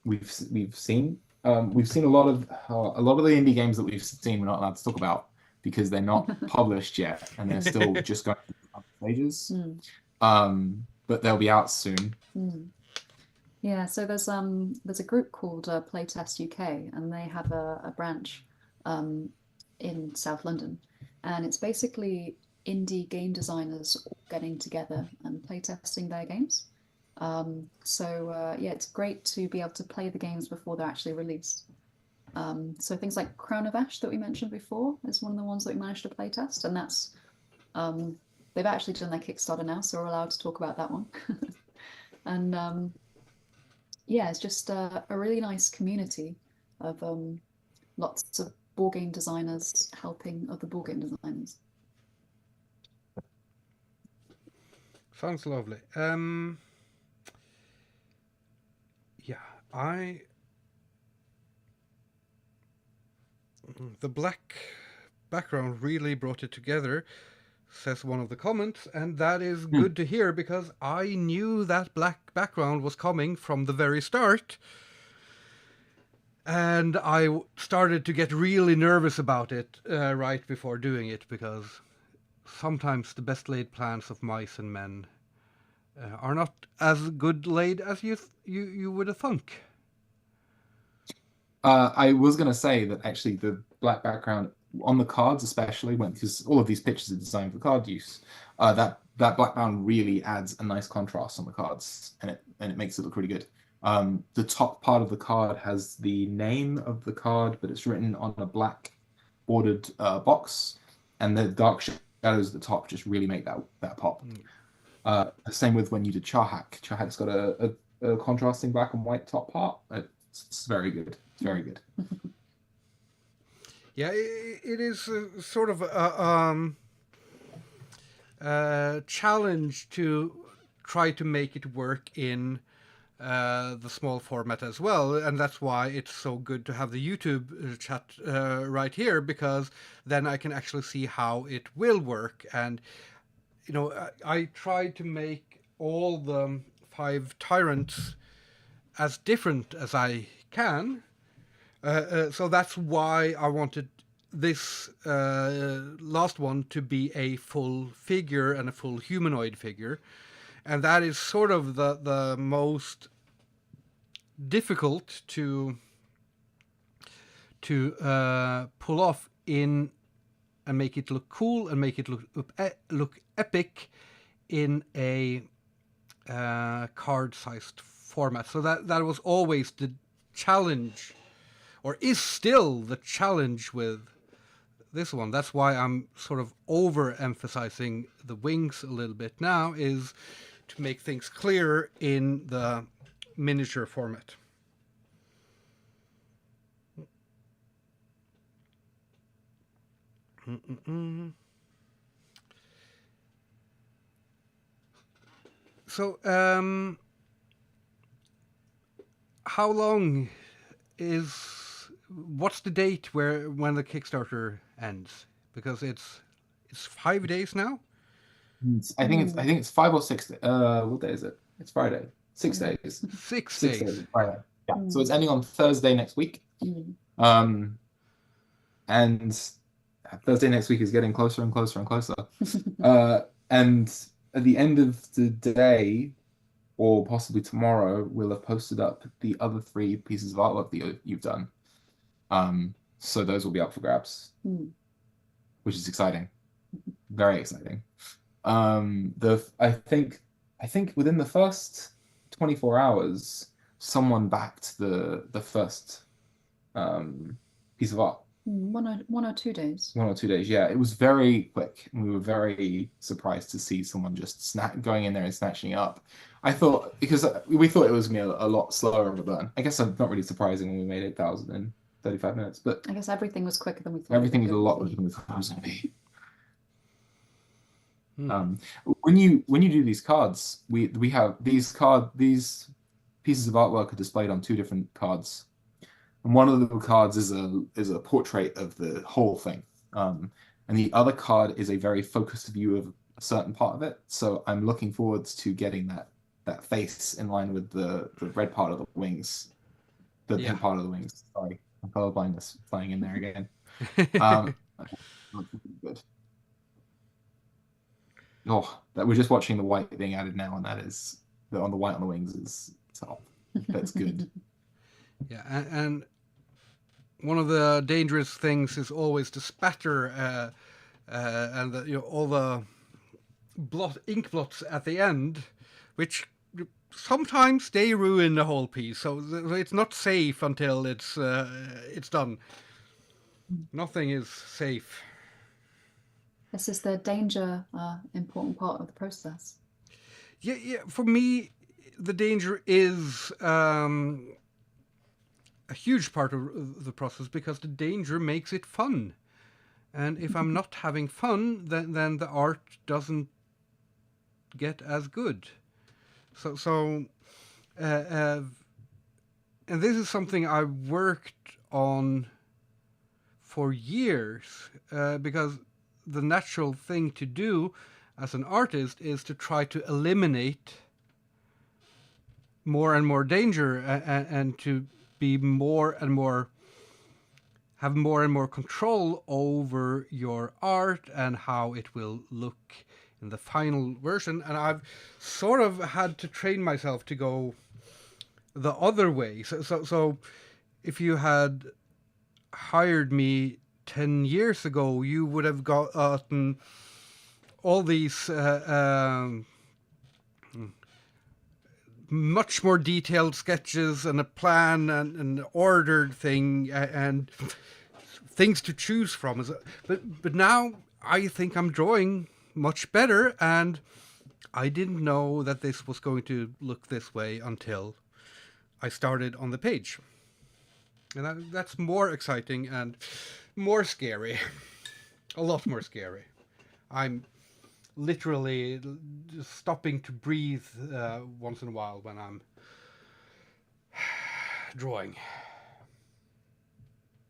we've seen. We've seen a lot of the indie games that we've seen. We're not allowed to talk about because they're not published yet and they're still just going through the stages. But they'll be out soon. Yeah, so there's a group called Playtest UK, and they have a branch in South London, and it's basically indie game designers all getting together and playtesting their games. Yeah, it's great to be able to play the games before they're actually released. So things like Crown of Ash that we mentioned before is one of the ones that we managed to playtest, and that's they've actually done their Kickstarter now, so we're allowed to talk about that one. And yeah, it's just a really nice community of lots of board game designers helping other board game designers. Sounds lovely. Yeah, the black background really brought it together, says one of the comments, and that is good to hear because I knew that black background was coming from the very start. And I started to get really nervous about it right before doing it because sometimes the best laid plans of mice and men are not as good laid as you would have thunk. I was going to say that actually the black background on the cards, especially because all of these pictures are designed for card use, that black background really adds a nice contrast on the cards, and it makes it look really good. The top part of the card has the name of the card, but it's written on a black bordered box, and the dark shadows at the top just really make that pop. Same with when you did Charhack. Charhack's got a contrasting black and white top part. It's very good. It's very good. Yeah, it is sort of a challenge to try to make it work in the small format as well, and that's why it's so good to have the YouTube chat right here, because then I can actually see how it will work. And you know, I tried to make all the 5 tyrants as different as I can. So that's why I wanted this last one to be a full figure and a full humanoid figure. And that is sort of the most difficult to pull off in and make it look cool and make it look epic in a card-sized format. So that was always the challenge, or is still the challenge with this one. That's why I'm sort of overemphasizing the wings a little bit now, is to make things clearer in the miniature format. So, how long what's the date when the Kickstarter ends? Because it's 5 days now. I think it's 5 or 6. What day is it? It's Friday. 6 days. 6 6 days. days. Friday. Yeah. So it's ending on Thursday next week. And Thursday next week is getting closer and closer and closer. And at the end of the day, or possibly tomorrow, we'll have posted up the other 3 pieces of artwork that you've done. So those will be up for grabs, which is exciting, very exciting. I think within the first 24 hours, someone backed the first piece of art. 1 or 2 days. 1 or 2 days, yeah. It was very quick, and we were very surprised to see someone just going in there and snatching it up. I thought, because we thought it was going to be a lot slower of a burn. I guess I'm not really surprising when we made 8,000 in 35 minutes, but I guess everything was quicker than we thought. Everything was a lot quicker than we thought it was going to be. When you do these cards, we have these pieces of artwork are displayed on 2 different cards, and one of the cards is a portrait of the whole thing, and the other card is a very focused view of a certain part of it. So I'm looking forward to getting that face in line with the red part of the wings, the Yeah. pink part of the wings. Sorry, color blindness playing in there again. Um, good. Oh, that we're just watching the white being added now, and that is on the white on the wings is top. That's good. Yeah, and one of the dangerous things is always to spatter and all the ink blots at the end, which sometimes they ruin the whole piece. So it's not safe until it's done. Nothing is safe. This is the danger important part of the process. Yeah. For me, the danger is a huge part of the process, because the danger makes it fun. And if I'm not having fun, then the art doesn't get as good. So and this is something I worked on for years, because the natural thing to do as an artist is to try to eliminate more and more danger, and to be more and more, have more and more control over your art and how it will look in the final version. And I've sort of had to train myself to go the other way. So if you had hired me 10 years ago, you would have gotten all these much more detailed sketches and a plan and an ordered thing and things to choose from. But now I think I'm drawing much better, and I didn't know that this was going to look this way until I started on the page. And that's more exciting and more scary. A lot more scary. I'm literally just stopping to breathe once in a while when I'm drawing.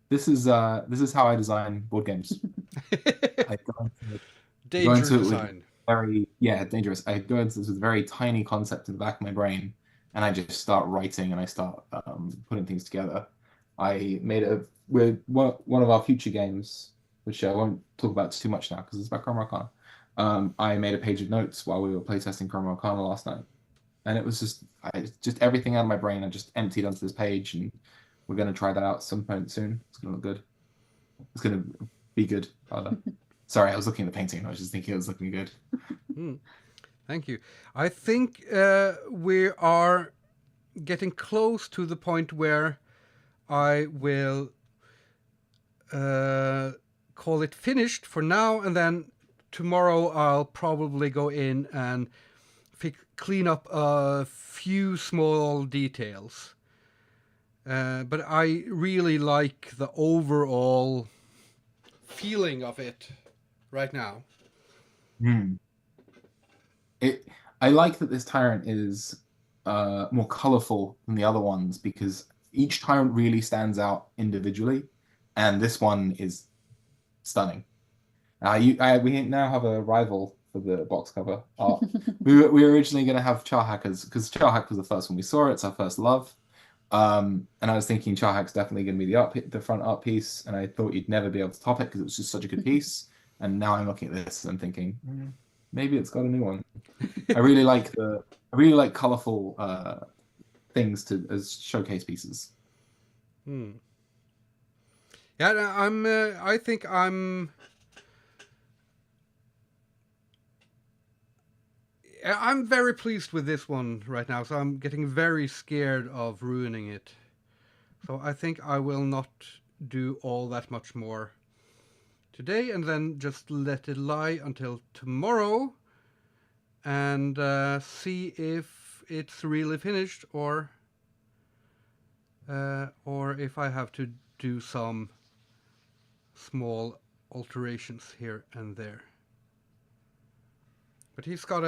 This is how I design board games. I go Dangerous into it with design. dangerous. I go into this with a very tiny concept in the back of my brain, and I just start writing and I start putting things together. I made with one of our future games, which I won't talk about too much now because it's about Chroma Arcana. I made a page of notes while we were playtesting Chroma Arcana last night, and it was just everything out of my brain I just emptied onto this page, and we're going to try that out some point soon. It's going to look good. It's going to be good, rather. Sorry, I was looking at the painting. I was just thinking it was looking good. Thank you. I think we are getting close to the point where I will call it finished for now, and then tomorrow I'll probably go in and clean up a few small details. But I really like the overall feeling of it right now. I like that this tyrant is more colorful than the other ones, because each tyrant really stands out individually, and this one is stunning. We now have a rival for the box cover art. we were originally going to have Charhackers, because Charhack was the first one we saw. It's our first love. And I was thinking Charhack's definitely going to be the front art piece, and I thought you'd never be able to top it because it was just such a good piece. And now I'm looking at this and thinking, maybe it's got a new one. I really like colorful things as showcase pieces. Yeah, I think I'm very pleased with this one right now, so I'm getting very scared of ruining it. So I think I will not do all that much more today, and then just let it lie until tomorrow and see if it's really finished, or if I have to do some small alterations here and there. But he's got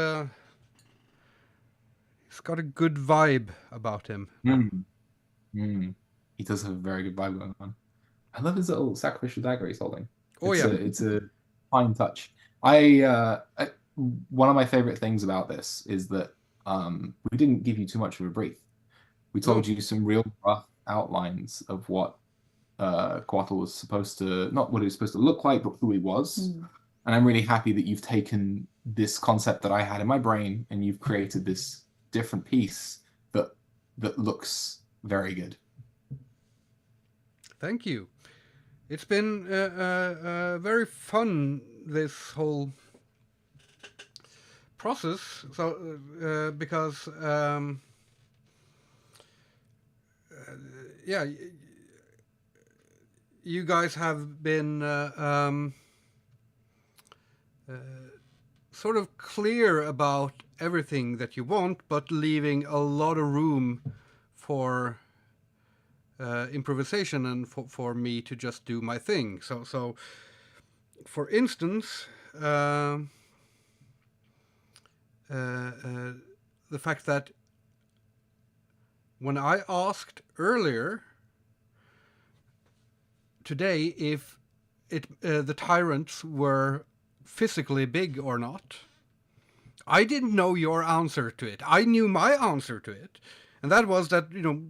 He's got a good vibe about him. He does have a very good vibe going on. I love his little sacrificial dagger he's holding. Oh, It's yeah. a fine touch. One of my favorite things about this is that we didn't give you too much of a brief. We told No. you some real rough outlines of what Quattle was supposed to, not what he was supposed to look like, but who he was. And I'm really happy that you've taken this concept that I had in my brain and you've created this different piece that looks very good. Thank you. It's been very fun, this whole process. So because yeah, you guys have been sort of clear about everything that you want, but leaving a lot of room for improvisation and for me to just do my thing. So for instance, the fact that when I asked earlier today if the tyrants were physically big or not, I didn't know your answer to it. I knew my answer to it, and that was that, you know,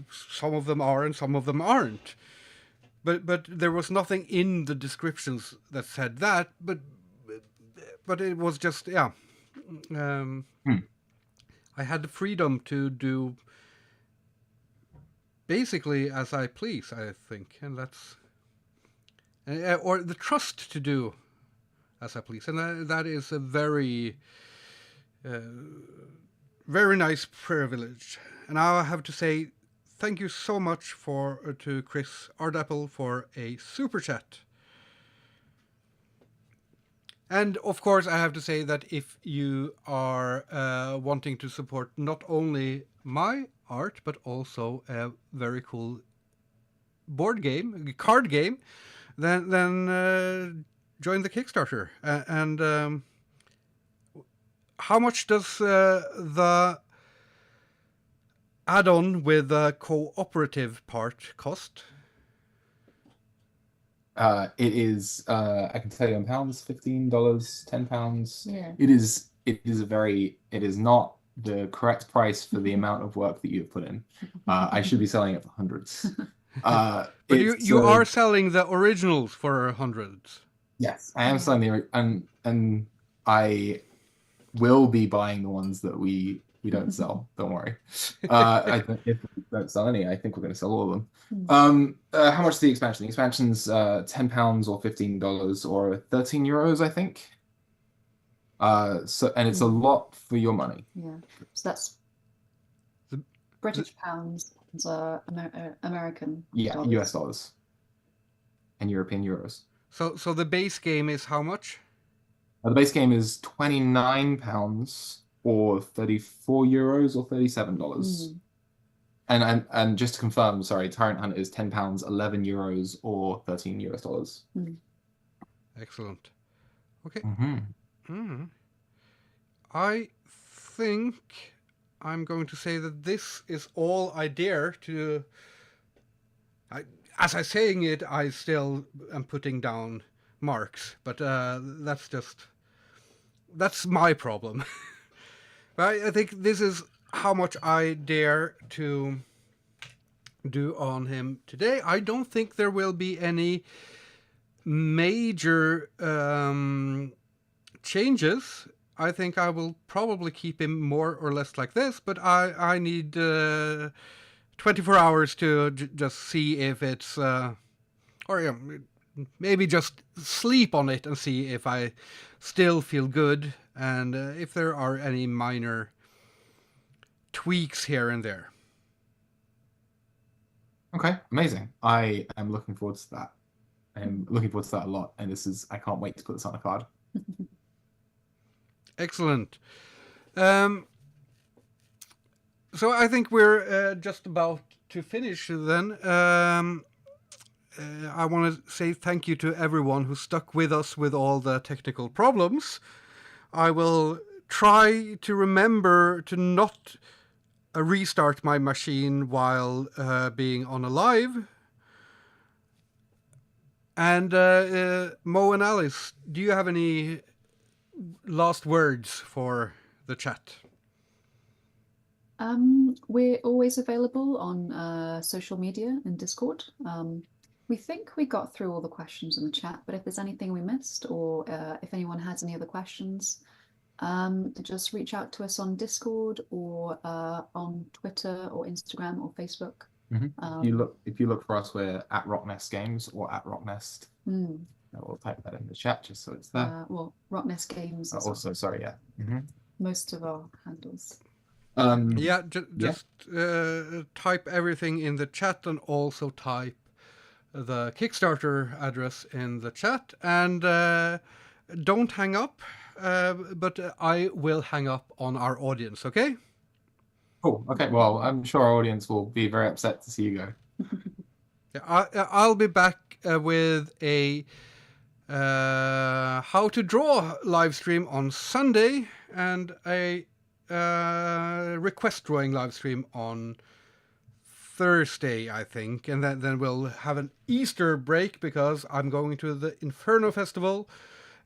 some of them are and some of them aren't. But there was nothing in the descriptions that said that. But it was just, yeah. I had the freedom to do basically as I please, I think, and that's or the trust to do as I please, and that is a very very nice privilege. And I have to say thank you so much to Chris Ardapple for a super chat. And of course, I have to say that if you are wanting to support not only my art, but also a very cool board game, card game, then join the Kickstarter. And how much does the add-on with the cooperative part cost? It is, I can tell you in pounds, $15, £10. Yeah. It is not the correct price for the amount of work that you've put in. I should be selling it for hundreds. But you are selling the originals for hundreds. Yes, I am selling and I will be buying the ones that we don't sell. Don't worry. I think if we don't sell any, I think we're going to sell all of them. How much is the expansion? The expansion's £10 or $15 or €13, I think. And it's a lot for your money. Yeah. So that's British pounds and American dollars. US dollars and European euros. So the base game is how much? The base game is £29 or €34 or $37. And just to confirm, sorry, Tyrant Hunt is £10, €11 or $13. Excellent. Okay. I think I'm going to say that this is all I dare to. As I'm saying it, I still am putting down marks, but that's my problem. But I think this is how much I dare to do on him today. I don't think there will be any major changes. I think I will probably keep him more or less like this, but I need 24 hours to just see if it's or maybe just sleep on it and see if I still feel good and if there are any minor tweaks here and there. Okay, amazing. I am looking forward to that. I am looking forward to that a lot, and I can't wait to put this on a card. Excellent. So I think we're just about to finish then. I want to say thank you to everyone who stuck with us with all the technical problems. I will try to remember to not restart my machine while being on a live. And Mo and Alice, do you have any last words for the chat? We're always available on social media and Discord. We think we got through all the questions in the chat, but if there's anything we missed, or if anyone has any other questions, just reach out to us on Discord or on Twitter or Instagram or Facebook. If you look for us, we're at Rocknest Games or at Rocknest. We'll type that in the chat just so it's there. Well, Rocknest Games. Also, sorry, yeah. Most of our handles. Just type everything in the chat and also type the Kickstarter address in the chat. And don't hang up, but I will hang up on our audience, okay? Cool. Okay, well, I'm sure our audience will be very upset to see you go. I'll be back with a how to draw live stream on Sunday and a request drawing live stream on Thursday, I think, and then we'll have an Easter break because I'm going to the Inferno Festival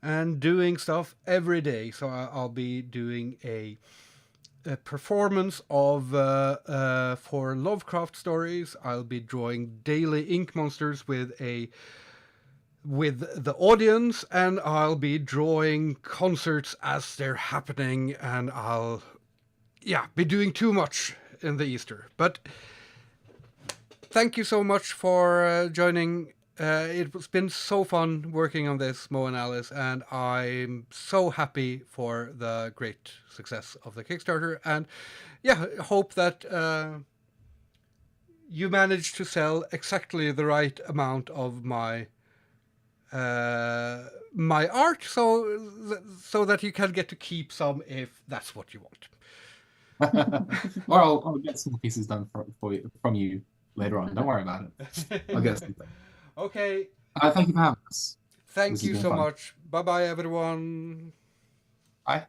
and doing stuff every day. So I'll be doing a performance of for Lovecraft stories. I'll be drawing daily ink monsters with the audience, and I'll be drawing concerts as they're happening, and I'll be doing too much in the Easter. But thank you so much for joining. It's been so fun working on this, Mo and Alice, and I'm so happy for the great success of the Kickstarter. And hope that you managed to sell exactly the right amount of my art, so that you can get to keep some if that's what you want. Or I'll get some pieces done from you later on. Don't worry about it. I'll get something. Okay. Thank you for having us. Thank you so much. Bye-bye, everyone. Bye. Bye.